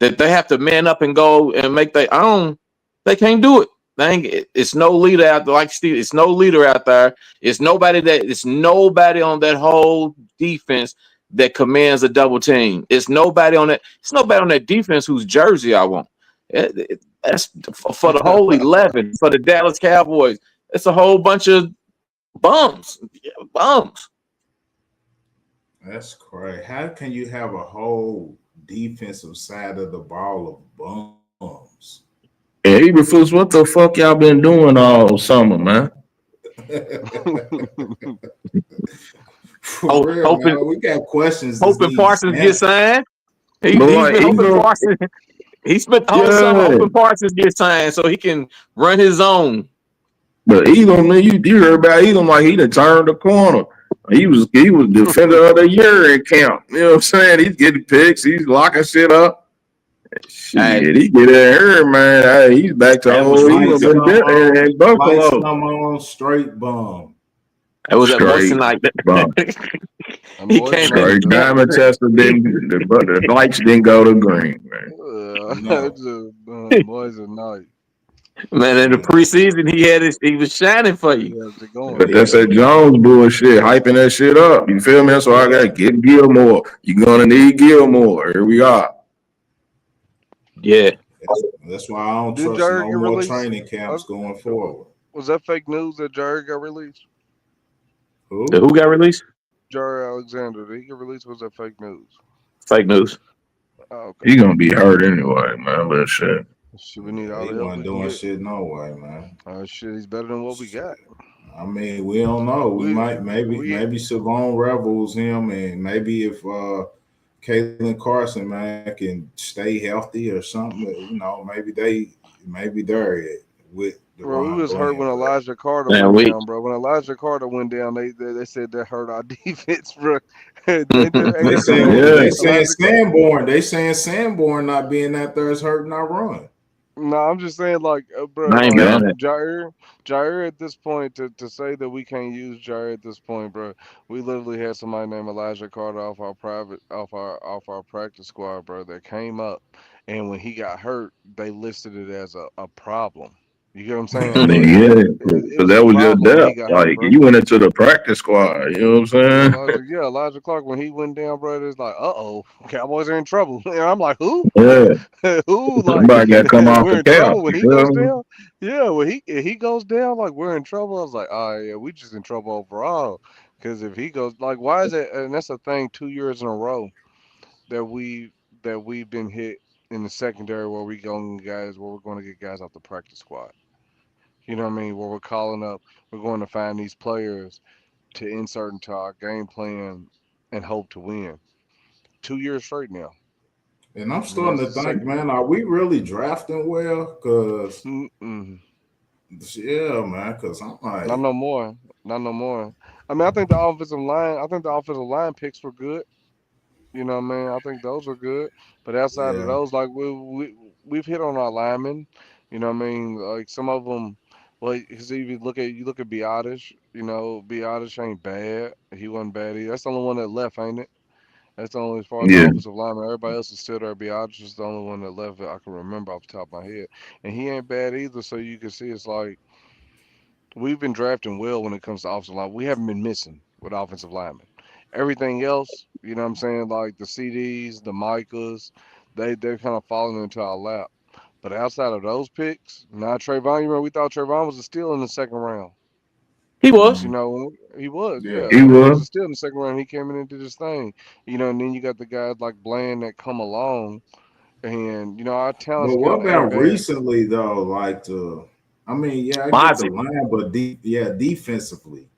that they have to man up and go and make their own, they can't do it. It's no leader out there like Steve. It's no leader out there. It's nobody on that whole defense that commands a double team. It's nobody on that. It's nobody on that defense whose jersey I want. That's for the whole 11 for the Dallas Cowboys. It's a whole bunch of bums. Yeah, bums. That's crazy. How can you have a whole defensive side of the ball of bums? and Eberflus, what the fuck y'all been doing all summer, man? For real, Hoping man. We got questions that hoping needs Parsons gets answers. signed. But He's like been hoping Eagle, Parsons. He spent the whole summer yeah. hoping Parsons gets signed so he can run his own. But Elam, man, you heard about Elam like he done turned the corner. He was defender of the year in camp. You know what I'm saying? He's getting picks. He's locking shit up. Hey, Shit, he get in here, man. Hey, he's back to that was old Lights Elam season. come on, in lights Buffalo. come on, straight bum. It was that motion Straight, like bum. that. And He boys came tonight, in Straight just camp. diamond tester didn't the lights didn't go to green, man. No. boys tonight. Man, in the Yeah, preseason, he was shining for you. He has it going. But that's yeah. that Jones bullshit, hyping that shit up. You feel me? So I Yeah. gotta get Gilmore. You're gonna need Gilmore. Here we are. Yeah. That's why I don't Did trust Jared no get more released? training camps going forward. Was that fake news that Jared got released? Who? Who got released? Jared Alexander. Did he get released? Was that fake news? Fake news. Oh, okay. He's gonna be hurt anyway, man. But shit. Shit, we need Yeah, all he the help wasn't we can doing get. shit no way, man. Shit, he's better than what we got. I mean, we don't know. We We might we maybe Savon Rebels him, and maybe if Caitlin Carson man can stay healthy or something, maybe they're it with Bro, we Deron was hurt Glenn. when But Elijah Carter Man, went we down, bro. When Elijah Carter went down, they said that hurt our defense, bro. ain't they that saying crazy? Yeah. they saying Elijah Carter. Sanborn. They saying Sanborn not being out there is hurting our run. No, I'm just saying, like, bro, I ain't like been Yeah. on that. Jair at this point to say that we can't use Jair at this point, bro. We literally had somebody named Elijah Carter off our practice squad, bro, that came up, and when he got hurt, they listed it as a problem. You get what I'm saying? But Yeah, it because was that was your surprising when he depth. got hurt, Like bro. you went into the practice squad. You know what I'm saying? Elijah Clark when he went down, bro. It's like, Cowboys are in trouble. And I'm like, who? Yeah, Who? Like, somebody got to come off we're the in couch. trouble when You he feel goes me? down. Yeah, when he goes down, like we're in trouble. I was like, oh yeah, we just in trouble overall. Because if he goes, like, why is it? And that's the thing, 2 years in a row that we've been hit in the secondary where we're going to get guys off the practice squad. You know what I mean? Where we're calling up, we're going to find these players to insert into our game plan and hope to win. 2 years straight now. And I'm You know, starting it's to the think, second man, year. are we really drafting well? Cause Mm-mm. yeah, man, cause I'm Not like, no more. Not no more. I mean, I think the offensive line. I think the offensive line picks were good. You know what I mean? I think those were good. But outside of yeah, those, like we've hit on our linemen. You know what I mean? Like some of them. Well, because if you look at Biotish, Biotish ain't bad. He wasn't bad either. That's the only one that left, ain't it? That's the only as far as the Yeah, offensive lineman. Everybody else is still there. Biotish is the only one that left that I can remember off the top of my head, and he ain't bad either. So you can see it's like we've been drafting well when it comes to offensive line. We haven't been missing with offensive linemen. Everything else, you know what I'm saying, like the CDs, the Micahs, they're kind of falling into our lap. But outside of those picks, now Trayvon, you remember we thought Trayvon was a steal in the second round. He was. You mhm, know, he was, yeah. yeah. he He was was. a steal in the second round. He came in and did his thing. And then you got the guys like Bland that come along, and our talent But what scout ain't about bad. recently though? Like I mean, yeah, I get the Mozzie. line, but defensively.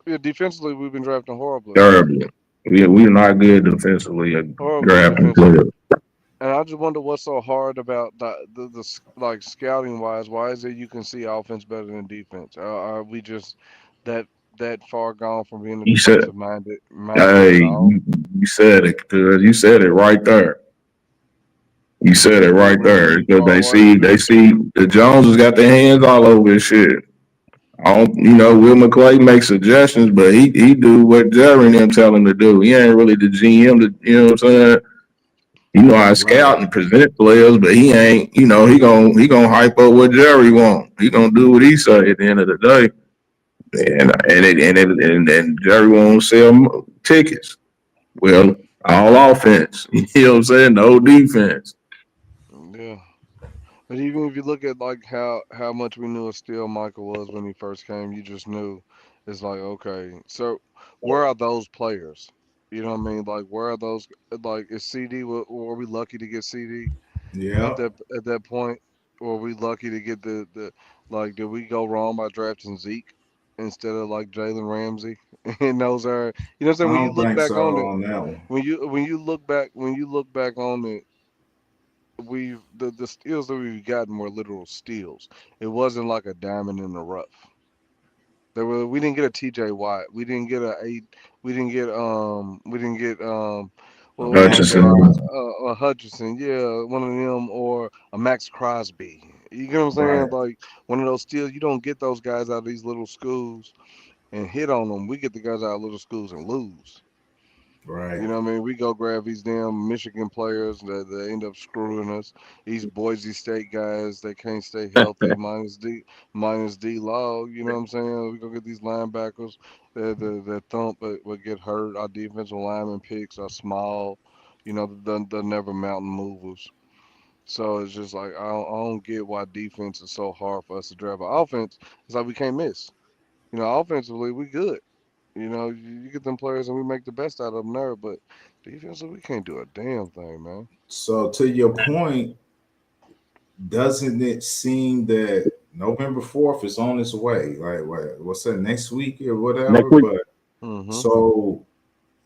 Yeah, defensively, we've been drafting horribly, Terrible. We're not good defensively at horribly drafting defensively. players. And I just wonder what's so hard about like scouting wise. Why is it you can see offense better than defense? Are we just that that far gone from being a You said, defensive mindset hey, at all? you said it, cuz you said it right there. You said it We're right we're there. too Because far away. they see the Joneses got their hands all over this shit. I don't, Will McClay make suggestions, but he do what Jerry and them tell him to do. He ain't really the GM. You know what I'm saying? You know how to Right. scout and present players, but he ain't. He gonna hype up what Jerry want. He gonna do what he say at the end of the day. And Jerry won't sell tickets. Well, all offense. You know what I'm saying? No defense. Yeah. But even if you look at like how much we knew of Steel Michael was when he first came, you just knew it's like okay, so where are those players? You know what I mean? Like where are those? Like is CD? Were we lucky to get CD at Yeah. that point? Or were we lucky to get the like? Did we go wrong by drafting Zeke instead of like Jalen Ramsey? And those are what I'm saying. I When you don't look think back so on it, on that one. when you look back on it the steals that we've gotten were literal steals. It wasn't like a diamond in the rough. We didn't get a TJ Watt. We didn't get A what was my Max guy? Hutchinson. Crosby. A Hutchinson, yeah, one of them or a Max Crosby. You get what I'm saying? Right. Like one of those steals. You don't get those guys out of these little schools and hit on them. We get the guys out of little schools and lose. Right. You know what I mean? We go grab these damn Michigan players that end up screwing us. These Boise State guys that can't stay healthy, minus D Law. You know what I'm saying? We go get these linebackers that thump but get hurt. Our defensive lineman picks are small. They're never mountain movers. So it's just like I don't get why defense is so hard for us to draft. Our offense, it's like we can't miss. Offensively we good. You get them players and we make the best out of them there, but defensively, we can't do a damn thing, man. So to your point, doesn't it seem that November 4th is on its way? Like what's that next week or Next whatever? week. But Mm-hmm. so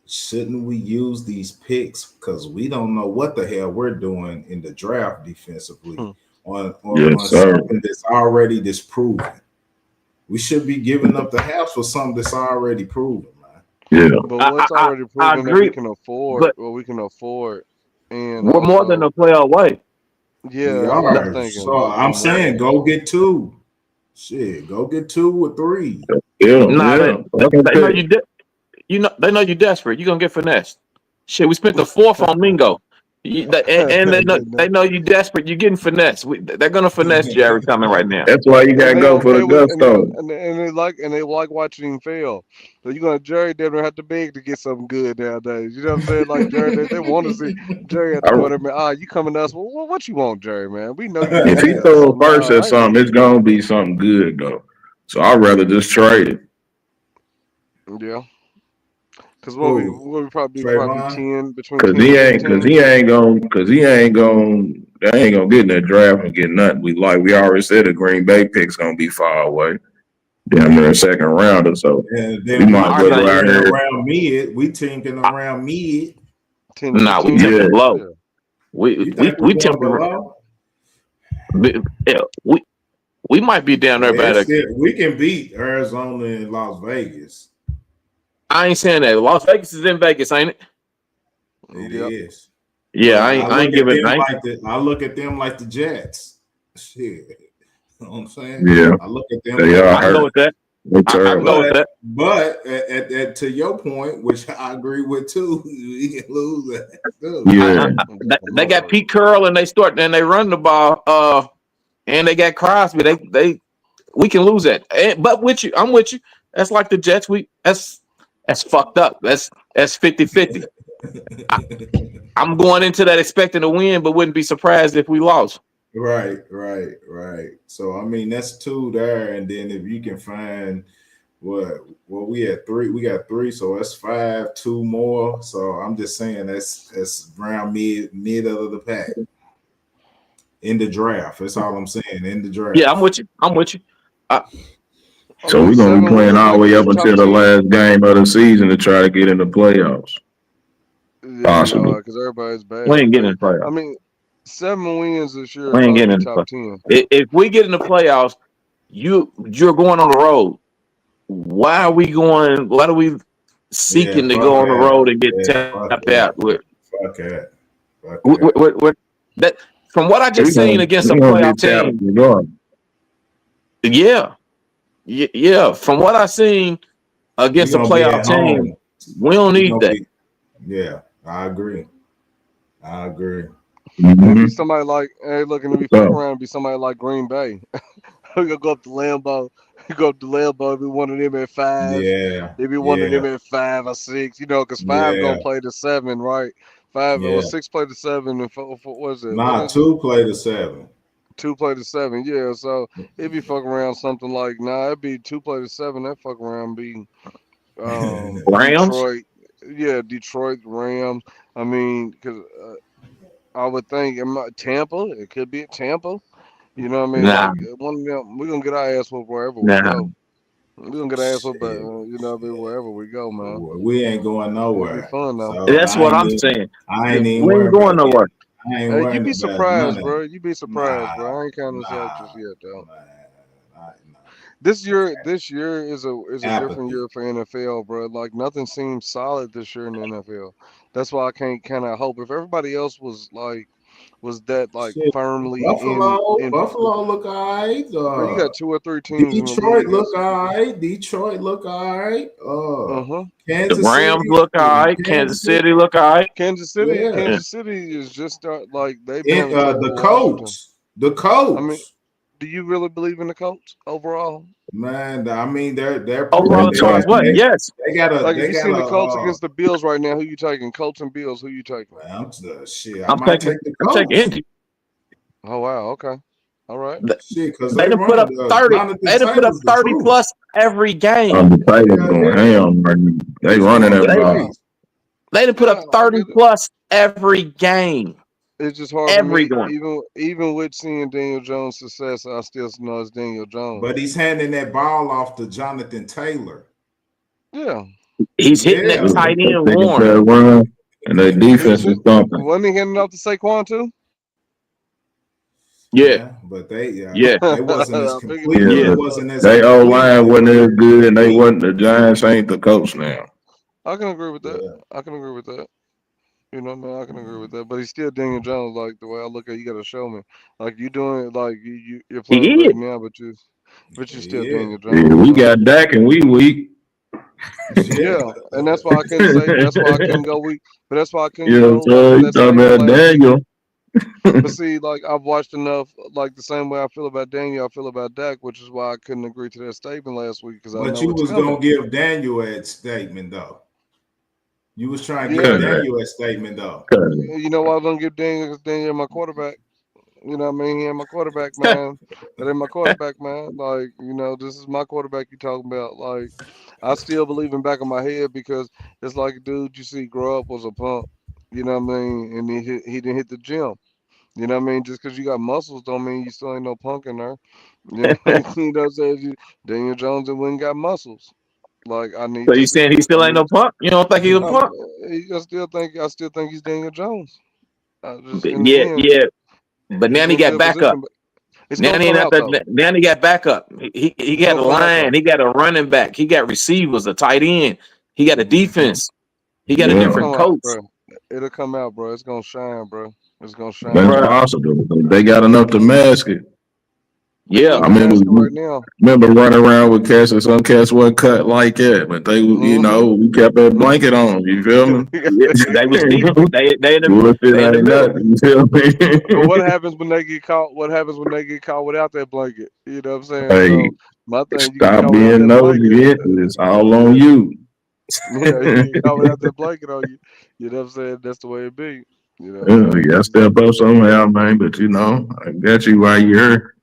shouldn't we use these picks because we don't know what the hell we're doing in the draft defensively on Yes, sir. something that's already disproven? We should be giving up the house for something that's already proven, man. Yeah. But I, I, what's I already I proven that we agree, can afford, but what we can afford, and we're more than also, a player away. We yeah, I'm are. thinking So we're I'm more than saying that. go get two. Shit, go get 2 or 3. Yeah. Nah, Yeah. Like I they know said, they know you desperate. You're gonna get finessed. Shit, we spent the fourth on Mingo. And they know you desperate. You're getting finesse. They're gonna finesse Jerry coming right now. That's why you And gotta they go for the okay with gusto. and they like watching him fail. So you're gonna Jerry never have to beg to get something good nowadays. You know what I'm saying? Like Jerry, they want to see Jerry have to go I, there, man. You coming to us? Well, what you want, Jerry, man? We know you if got he this. throw So a first nah, at I ain't something, it's gonna be something good though. So I'd rather just trade it. yeah. Cause Who? what we probably Trayvon? 10 between Cause 10 he and ain't, cause 15. he ain't gonna, cause he ain't gonna, they ain't gonna get in that draft and get nothing. We already said the Green Bay pick's gonna be far away. Damn near a second rounder, so And we then might we as I well go think out tinking here. around mid. We tinking around mid. 10 to nah, we 15. Yeah, tipping low. Yeah. You think we're We going tipping. below? Yeah, we might be down there Yeah, about it's a. still, we can beat Arizona and Las Vegas. I ain't saying that. Las Vegas is in Vegas, ain't it? It Yep. is. Yeah, But I ain't giving. I look at them like the Jets. Shit. You know what I'm saying? yeah, I look at them they like the are I can go hurt. with that. They're I can terrible. go with that. But to your point, which I agree with too, we can lose that too. Yeah, They got Pete Curl and they run the ball. And they got Crosby. We can lose that. But with you, I'm with you. That's like the Jets. That's fucked up. That's 50-50. I'm going into that expecting to win, but wouldn't be surprised if we lost. Right. So I mean that's two there, and then if you can find we had three, we got three, so that's five, two more. So I'm just saying that's around mid of the pack in the draft. That's all I'm saying in the Yeah, I'm draft. with you. I'm with you. Uh, I so mean, we're gonna be 7 playing wins all the make way you up a top until the 10. last game of the season to try to get in the playoffs, Yeah, no, possibly. because everybody's we bad. ain't getting But in the I playoffs. mean, 7 wins this year We ain't probably getting be in the top playoffs. 10. If we get in the playoffs, you're going on the road. Why are we going? Why are we Yeah, seeking to fuck go on the that. road and get Yeah, fuck tapped that. out? With, Fuck that. Fuck with, that. that from what I just seen against a We're gonna playoff get tapped team, regardless. yeah, yeah. From what I seen We're against a gonna be playoff at team, home. we don't We're need gonna that. be Yeah, I agree. I agree. And it'd be Mm-hmm. somebody like, hey, look, and if we fuck So, around, it'd be somebody like Green Bay. We're gonna go up to Lambeau. Go up to Lambeau. Be one of them at 5. Yeah, Maybe one of yeah, them at 5 or 6. You know, because 5 gonna yeah, play the 7, right? 5 or yeah. 6 play the 7, and what is it? What Nah, is it? two play the 7. 2 play the 7. Yeah, so it'd be fuck around something like it'd be 2 play the 7. That fuck around be Rams. Detroit. Yeah, Detroit Rams. I mean, because I would think Tampa. It could be at Tampa. You know what I mean? Nah, Like one of them, we're gonna get our ass whooped wherever we nah. go. We're gonna get our ass whooped, Shit, wherever we go, man. we ain't going It'd be nowhere. fun though. So That's what I'm saying. I ain't even We ain't worried going about it. nowhere. I ain't Hey, you worried be about none surprised, of bro. it. You be surprised, Nah, bro. I ain't counting us out nah, just yet, though. nah. This year is a different Apathy. year for NFL, bro. Like nothing seems solid this year in the NFL. That's why I can't kind of hope. If everybody else was that like Shit. firmly in, Buffalo look alright. bro, you got 2 or 3 teams in the Detroit league look that's alright. Detroit look alright. uh-huh. The Kansas City. Rams look all right. Kansas Kansas City. City look all right. Kansas City, Yeah. Yeah. Kansas City is just like they've been And having trouble the with Washington. Colts. The I mean, Colts. do you really believe in the Colts overall? Man, I mean they're Overall, they as far try as what? to. Yes. Like if they you got seen the Colts a against the Bills right now, who you taking? Colts and Bills, who you taking? shit. I I'm might taking. take the I'm taking Colts. Indy. Oh wow, okay, all right. Shit, because They they done put running up 30. Jonathan They done put up Taylor's the 30 truth. plus every game. The Taylor's Hell going yeah. ham right now. They He's running going that They ball. crazy. they done put up Yeah, I 30 get it. plus every game. It's just hard for Every me, game. even with seeing Daniel Jones' success, I still know it's Daniel Jones. But he's handing that ball off to Jonathan Taylor. Yeah, He's hitting that Yeah. tight They end taking Warren. that run, and their he was defense is hit. thumping. Wasn't he handing off to Saquon too? Yeah. Yeah, but they Yeah. they wasn't as I figured he complete. Yeah, Yeah. It but was. wasn't as they O complete line as wasn't as good, and they week. wasn't. The Giants ain't the coach now. I can agree with that. Yeah. I can agree with that. You know, man, I can agree with that. But he's still Daniel Jones. Like the way I look at, it, you got to show me. Like you doing it, like you're He playing is. great now, but you still Yeah. Daniel Yeah, Jones, we man. got Dak, and we weak. Yeah, and that's why I couldn't say. That's why I couldn't go week. But that's why I couldn't Yeah, go like so with you that talking statement about last week. Daniel. But see, like I've watched enough, like the same way I feel about Daniel, I feel about Dak, which is why I couldn't agree to that statement last week because I But know you it's was coming. gonna give Daniel that statement though. You was trying to give Yeah, Correct. Daniel that statement though. Correct. you know why I don't give Daniel because Daniel my quarterback. You know what I mean? He ain't my quarterback, man. That ain't my quarterback, man. Like, this is my quarterback you talking about. Like, I still believe in back of my head because it's like a dude you see grow up was a pump. You know what I mean? And he didn't hit the gym. You know what I mean? Just because you got muscles don't mean you still ain't no punk in there. You know, you know what I'm saying? Daniel Jones and went and got muscles. Like, I need So to you saying see he it. still ain't no punk? You don't think he's a Um, punk? I still think he's Daniel Jones. Just in the Yeah, end, yeah. But he's now he in got good backup. position. But it's Now gonna he ain't come at out though. the, now he got backup. He It's got gonna a come out line. though. He got a running back. He got receivers, a tight end. He got a Mhm. defense. He got a It'll Yeah, different come out, coach, bro. It'll come out, bro. It's gonna shine, bro. It's gonna that's shine. bro. possible. They got enough to mask it. They Yeah, I looking remember, mask it right now. remember running around with cats, and some cats wasn't cut like that, but they, Mm-hmm. we kept that blanket on. You feel me? yeah. They was deep. They in the Bullshit they in the ain't middle. nothing. You feel But me? what happens when they get caught? What happens when they get caught without that blanket? You know what I'm saying? Hey, So my thing, you get stop caught without being that blanket. nosy. It's all on Yeah, you. yeah. You get caught without that blanket on you. You know what I'm saying? That's the way it be. You know. Yeah, So you gotta step up somehow, man. But I got you while you're here.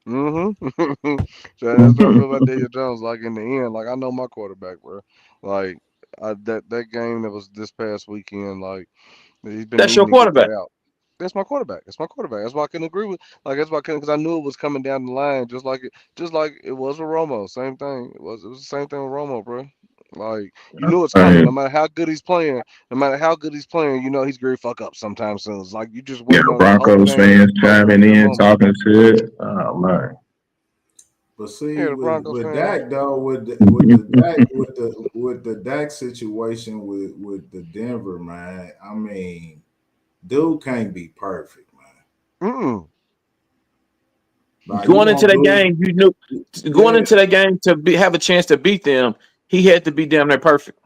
mm-hmm. So that's what I feel about Daniel Jones. Like in the end, like I know my quarterback, bro. Like that game that was this past weekend, like. He's been That's needing your to get that quarterback. out. That's my quarterback. That's my quarterback. That's why I couldn't agree with. Like that's why I couldn't because I knew it was coming down the line, just like it was with Romo. Same thing. It was the same thing with Romo, bro. Like you knew it's coming. No Man, matter how good he's playing, no matter how good he's playing, you know he's going to fuck up sometime soon. It's like you just yeah, waiting on that hope Broncos game, fans hoping chiming for that in, moment. talking shit. Oh man. But see, Yeah, the Broncos with fans. Dak though, with the Dak situation with the Denver man, I mean, dude can't be perfect, man. Mm-mm. Like you Going into gonna that do, game, you knew going yeah, into that game to have a chance to beat them, he had to be damn near perfect.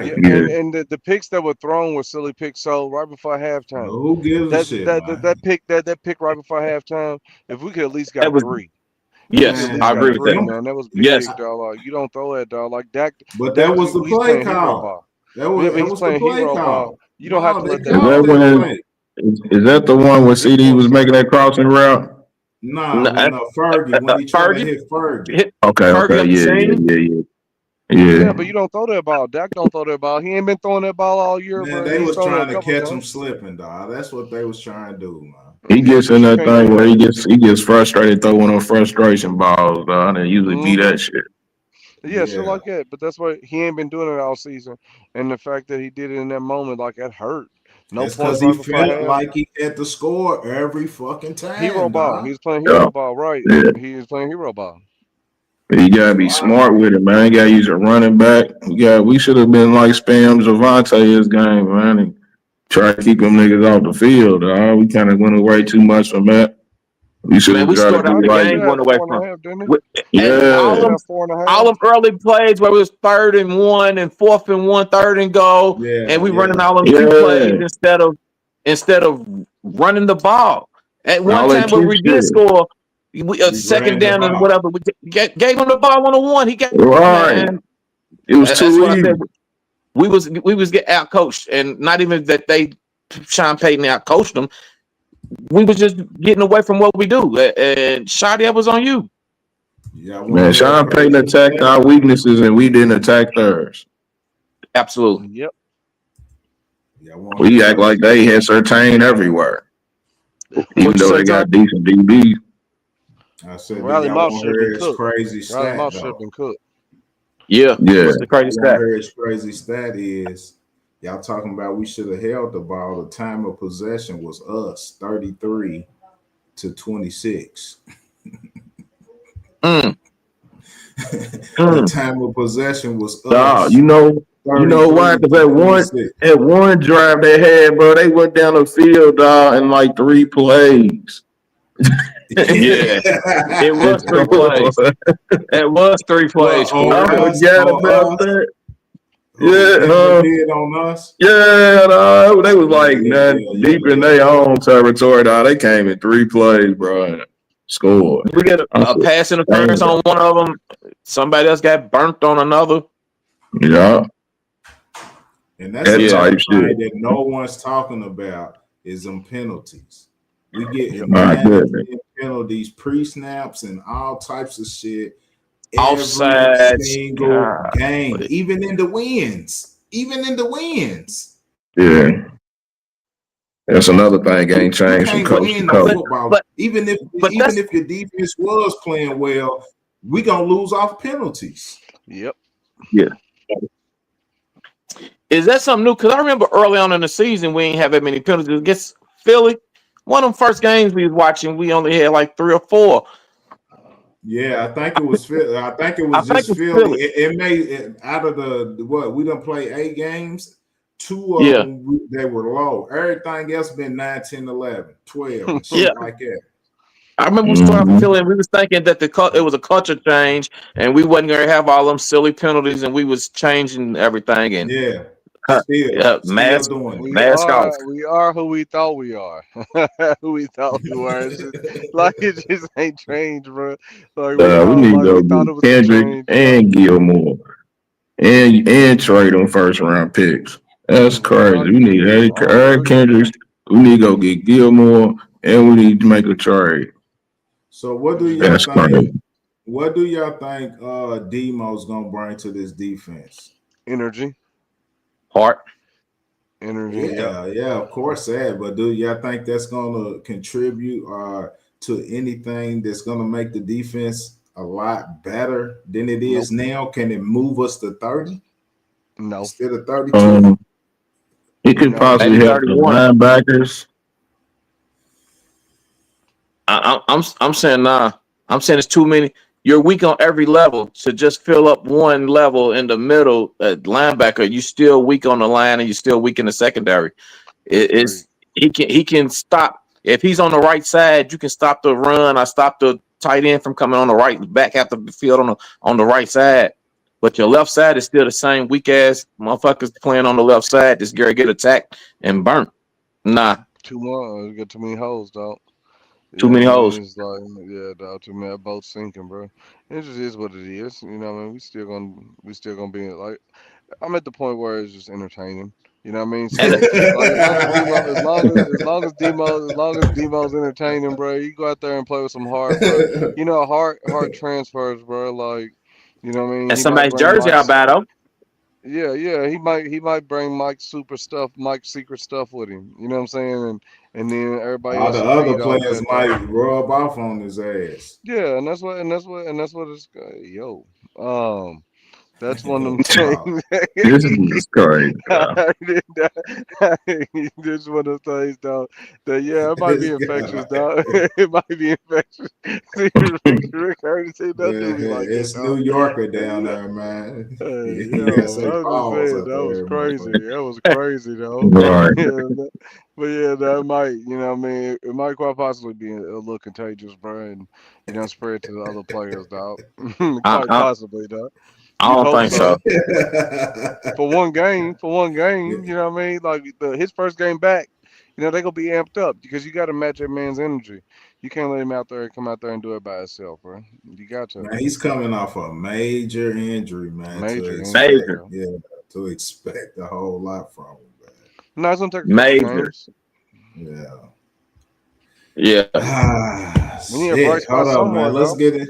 Yeah, right. Yeah, and the picks that were thrown were silly picks. So right before But halftime, who gives a that shit, that that, man? that pick that pick right before halftime, if we could at least That got was three. If we could at yes, least I Man, got agree with three, that. them, man, that was Yes, big, dog. Like you don't throw that, dog. Like but that Dak, was the he's play playing hero call. ball. That Yeah, was but that he's was the playing play hero ball. call. You don't have No, to they let that is play called that that go. when? play. Is that the one when It's CD going was making that somewhere. crossing route? Nah, N- when Fergie, when he tried to Fergie hit Fergie. hit Okay, Fergie okay, up the seam. Yeah, yeah. but you don't throw that ball. Dak don't throw that ball. He ain't been throwing that ball all year, Man, bro. they He's was thrown it a trying to couple of catch him times. slipping, dog. That's what they was trying to do, man. He Yeah, gets but in you that can't do thing where that. he gets frustrated throwing on frustration balls, dog, and usually beat Mm-hmm. that shit. Yeah, shit Yeah. like that. But that's why he ain't been doing it all season. And the fact that he did it in that moment, like that hurt. No That's points because he right before felt half. like he had to score every fucking Hero time, ball. dog. He was playing Yeah, hero ball, right? yeah. He was playing hero ball. You gotta be smart with it, man. You gotta use a running back. We should have been like Spam Javante his game, man, and try to keep them niggas off the field. We kind of went away too much from that. We should Man, have we tried to Yeah, started I out do the think he like, should game have going had away four and from a half, didn't he? with, I and think he yeah, should have four and a all half. them early plays where it was 3rd and 1 and 4th and 1, 3rd and goal, and Yeah, we running yeah. all them cute plays yeah, instead of running the ball. At one all that time where cute we did shit. score, a We second ran the down and ball. whatever, we gave him the ball 1-on-1. He got Right. man. It was That's too what I easy. said. We was get out coached, and not even that they Sean Payton out coached them. We was just getting away from what we do. And Shadi, that was on you. Y'all want Man, to hear a Sean Payton crazy attacked stat? our weaknesses and we didn't attack theirs. Absolutely. Yep. Y'all want to hear We a act crazy like they stat? had Surtain everywhere, even What you though say, they Tom? got decent DBs. I said, do Riley y'all Moss want should to have been hear his cooked. crazy Riley stat Moss should have though? been cooked. Yeah. Yeah. What's the crazy Y'all want to stat? hear his crazy stat is y'all talking about we should have held the ball. The time of possession was us 33 to 26. Mm, The mm. time of possession was Dog, us you know why? 33 Because to 26. at one drive they had, bro, they went down the field, dog, in like 3 plays. Yeah, it was 3 plays. It was 3 plays. On I Corey. us, forgot on about us, that. who Yeah, Denver did on us. yeah, no, they was like deep in Yeah. their own territory. Dog. They came in 3 plays, bro, and scored. We get I a said, pass interference "Dang, on one of them. Somebody else got burnt on another. yeah, And that's that another type thing shit. that no one's talking about is them penalties. We get My 9 and goodness. 10 penalties, pre-snaps, and all types of shit every Offsides. single God. game, even in the wins. Even in the wins. Yeah, that's another thing. Ain't You changed from can't coast to win no coast. football. But Even if that's your defense was playing well, we gonna lose off penalties. Yep. Yeah, is that something new? Because I remember early on in the season we ain't have that many penalties against Philly. One of them first games we was watching, we only had like 3 or 4. Yeah, I think it was Philly. I think it I was think just it's Philly. Philly. It made it out of the what we done play 8 games. 2 of Yeah, them they were low. Everything else been 9, 10, 11, 12, and yeah. shit like that. I remember we started hmm Philly and we was thinking that it was a culture change and we wasn't gonna have all them silly penalties and we was changing everything and Yeah, yeah, still doing We mask off. are who we thought we are. Who we thought we were. It's just, like it just ain't changed, bro. we need to We go thought get it was gonna Kendrick change. and Gilmore and trade them first round picks. That's We are. crazy. We need Eric Kendricks. We need to go get Gilmore, and we need to make a trade. So what do Yeah. y'all That's crazy. think? What do y'all think Demo's gonna bring to this defense? Energy. Heart. Energy. Yep. Yeah, of course that. But do y'all think that's gonna contribute to anything that's gonna make the defense a lot better than it Nope. is now? Can it move us to 30 No. instead of 32? It could No. possibly Maybe help the 31. linebackers. I'm saying nah. I'm saying it's too many. You're weak on every level. To just fill up one level in the middle at linebacker, you still weak on the line and you're still weak in the secondary. Agreed. It's he can stop if he's on the right side. You can stop the run. I stop the tight end from coming on the right back half the field on the right side. But your left side is still the same weak ass motherfuckers playing on the left side. This Gary get attacked and burnt. Nah, Too long. We got too many holes, dog. You too know many what I mean? holes. It's like, yeah, dog, too many. That boat's sinking, bro. It just is what it is. You know what I mean? We still gonna be like. I'm at the point where it's just entertaining. You know what I mean? And So like as long as Demo's entertaining, bro, you go out there and play with some heart, bro. You know, heart transfers, bro. Like, you know what I mean? and He might somebody's bring jersey out by them. yeah, he might bring Mike's super stuff, Mike's secret stuff with him. You know what I'm saying? And then everybody All else the will other feed off players that, might dog. rub off on his ass. Yeah, and that's what it's yo. That's one of them Wow. things. This is crazy. This one of those things, dog. That yeah, it might This be infectious, guy. dog. It might be infectious. See, Rick Hardy said, "Don't do me like that, It's dog." New Yorker down Yeah. there, man. Hey, You gotta yo, say I was just pause saying out that was there, crazy. motherfucker. That was crazy, though. Right. But yeah, that might, you know, what I mean, it might quite possibly be a little contagious, bro, and spread to the other players, dog. I, Quite I, possibly, dog. I You'd don't hope think so. so. For one game, you know what I mean? Like his first game back, they're gonna be amped up because you got to match that man's energy. You can't let him come out there and do it by himself, bro. You got to Man, he's coming off a major injury, man. major injury, Major, bro. To expect a whole lot from him, No, it's gonna take a couple major. games. man. Yeah. Ah, We need a bright shit. spot Hold on, somewhere, man. Let's though. get it.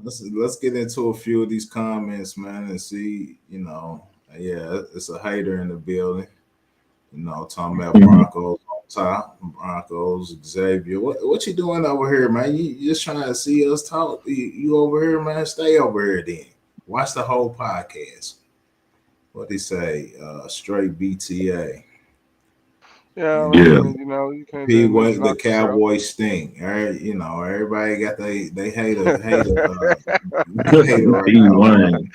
Let's get into a few of these comments, man, and see. Yeah, it's a hater in the building. Talking about Broncos on top, Broncos, Xavier. What you doing over here, man? You just trying to see us talk? You over here, man? Stay over here then. Watch the whole podcast. What they say? Straight BTA. Yeah, I Yeah. mean, you can't P do nothing was to the knock yourself. Cowboys stink. Everybody got they hater hater right P1.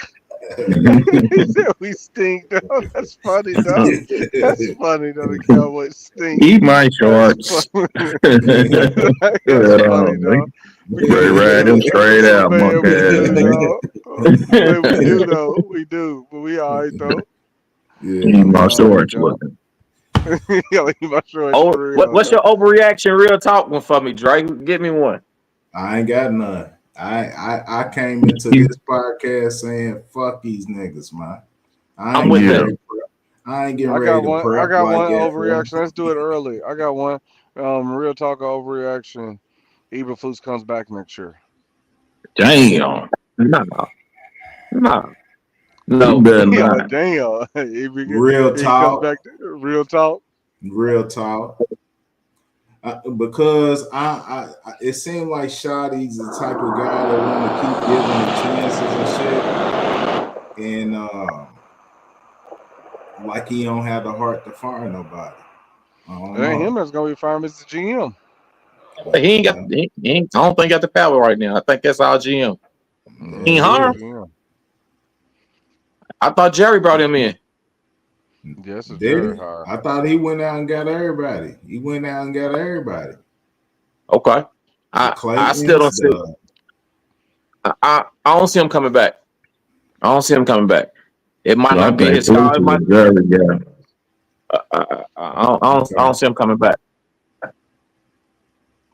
He said we stink, though. That's funny, though. That's funny, though. The Cowboys stink. Eat my That's shorts. funny. Good That's funny, on, though. nigga. They ride them straight out, Man, monk we ass do, nigga. though. Man, we do, though. We do. But we all right, though. Eat my All right, shorts though. looking. Yeah, like my shorts Oh, for real, what's though. your overreaction? Real talk one for me, Drake. Give me one. I ain't got none. I came into this podcast saying fuck these niggas, man. I I'm ain't with getting Yeah. ready to prep. I ain't getting I ready got to one. I prep got like one that, bro. overreaction. Let's do it early. I got one. Real talk overreaction. Eberflus comes back next year. Damn. No, no, You no. better Yeah, not. damn. Real He comes talk. back. Real talk. Real talk. Because it seemed like Shotty's the type of guy that want to keep giving the chances and shit, and like he don't have the heart to fire nobody. I It don't ain't him know. that's gonna be fired, Mr. GM. He ain't got. Yeah, He ain't, I don't think he got the power right now. I think that's our GM. He ain't it Mr. harm. is. GM. I thought Jerry brought him in. Yes, it's Did Jerry he? hire. I thought he went out and got everybody. He went out and got everybody. Okay. The I still Claytons, don't see. I don't see him coming back. I don't see him coming back. It might I not be think his style. Fluke It is might. a very guy. I don't see him coming back.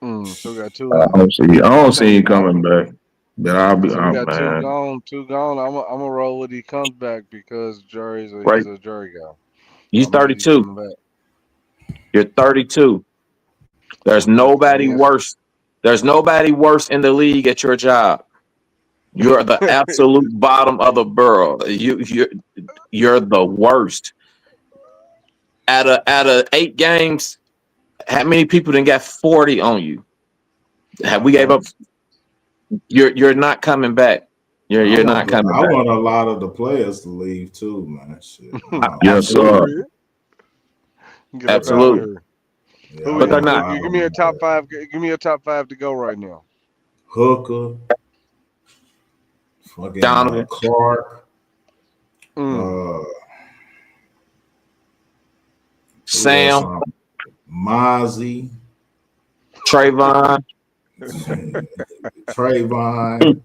So we got I two. don't see him coming back. But I'll be, So we oh got two man. gone. Two gone. I'm gonna roll with he comes back because Right. he's a jury guy. He's I'm gonna get he's 32. coming back. You're 32. There's nobody worse. There's nobody worse in the league at your job. You're the absolute bottom of the barrel. You're the worst. Out of 8 games, how many people done got 40 on you? Have we gave up? You're not coming back. You're not coming I back. want a lot of the players to leave too, man. Shit. Yes, sir. Get up out of Absolutely. here. Yeah, Who I But they're want a not. lot give of me a them. top 5. Give me a top 5 to go right now. Hooker, fucking Donovan. Clark, Sam. Mozzie, Trayvon. Trayvon,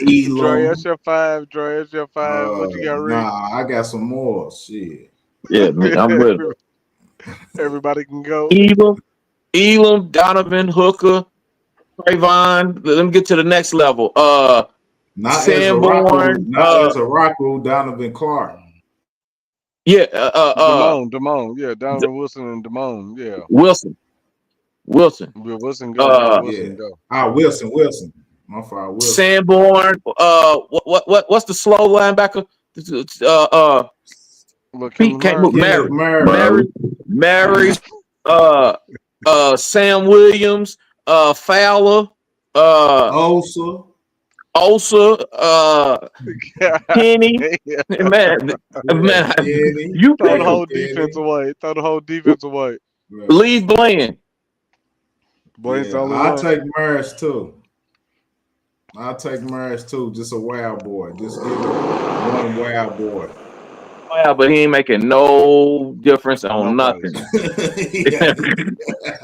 Elam. Dre, that's your 5. Dre, that's your 5. What you got, Rick? Nah, I got some more. Shit. Yeah, I'm with it. Everybody can go. Elam, Donovan, Hooker, Trayvon. Let me get to the next level. Not Sanborn. as a rock rule, Donovan Clark. Yeah. Damone. Yeah, Donovan Wilson and Damone. Yeah. Wilson. Wilson go. Yeah, Wilson go. Wilson. My fault, Wilson. Sanborn. What's the slow linebacker? Look, Pete can't move. Mary. Mary. Sam Williams. Fowler. Osa. Penny. Man, you throw the whole defense away. Throw the whole defense away. Leave Bland. Bland's the only I'll one. take Maris too. Just a wild boy. Just give it one wild boy. Yeah, but he ain't making no difference on nothing.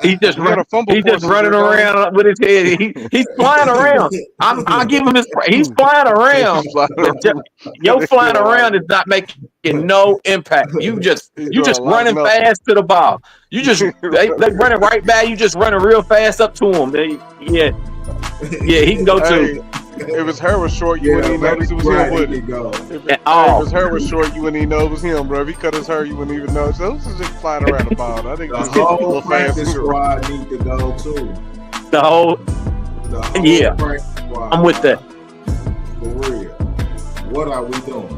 He's just running around with his head. He's flying around. I give him his. He's flying around. Your flying around is not making no impact. You just running fast to the ball. You just they running right by you. Just running real fast up to him. Yeah, he can go too. If his hair was short, you wouldn't even notice it was him, would it? If his hair was short, you wouldn't even know it was him, bro. If he cut his hair, you wouldn't even know. So this is just flying around the ball. I think the whole practice squad need to go too. The whole yeah. I'm with that. For real. What are we doing?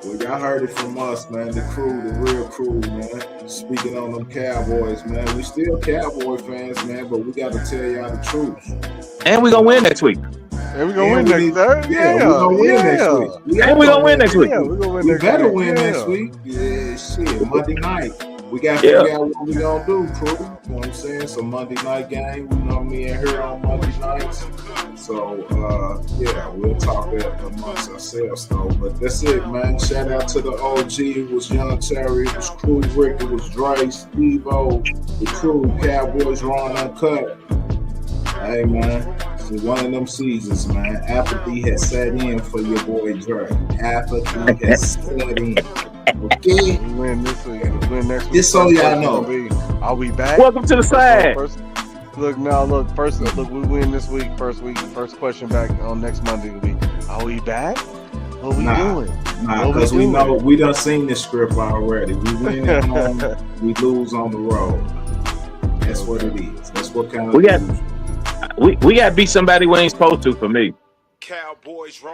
Well, y'all heard it from us, man. The crew, the real crew, man. Speaking on them Cowboys, man. We still Cowboy fans, man, but we got to tell y'all the truth. And we gonna win next week. And we gonna win next week. Yeah, we gonna win next week. And we gonna win next week. Yeah, we gonna win we next better week. win next week. Yeah, shit. Monday night. We got to figure out what we gonna do, crew. You know what I'm saying? It's a Monday night game. We know me and her on Monday nights. So yeah, we'll talk that amongst ourselves though. But that's it, man. Shout out to the OG. It was Young Terry, it was Crew Rick, it was Dre, Steve-O, the crew, Cowboys Raw and Uncut. Hey man, it's one of them seasons, man. Apathy has set in for your boy Dre. Apathy has set in. Okay. We win this week. We win next week. Just so y'all know. Are we back? Welcome to the side. Look, we win this week. First question back on next Monday will be, are we back? What we doing? Nah, because we know we done seen this script already. We win at home, we lose on the road. That's what it is. That's what kind of we got to beat somebody we ain't supposed to for me. Cowboys Raw.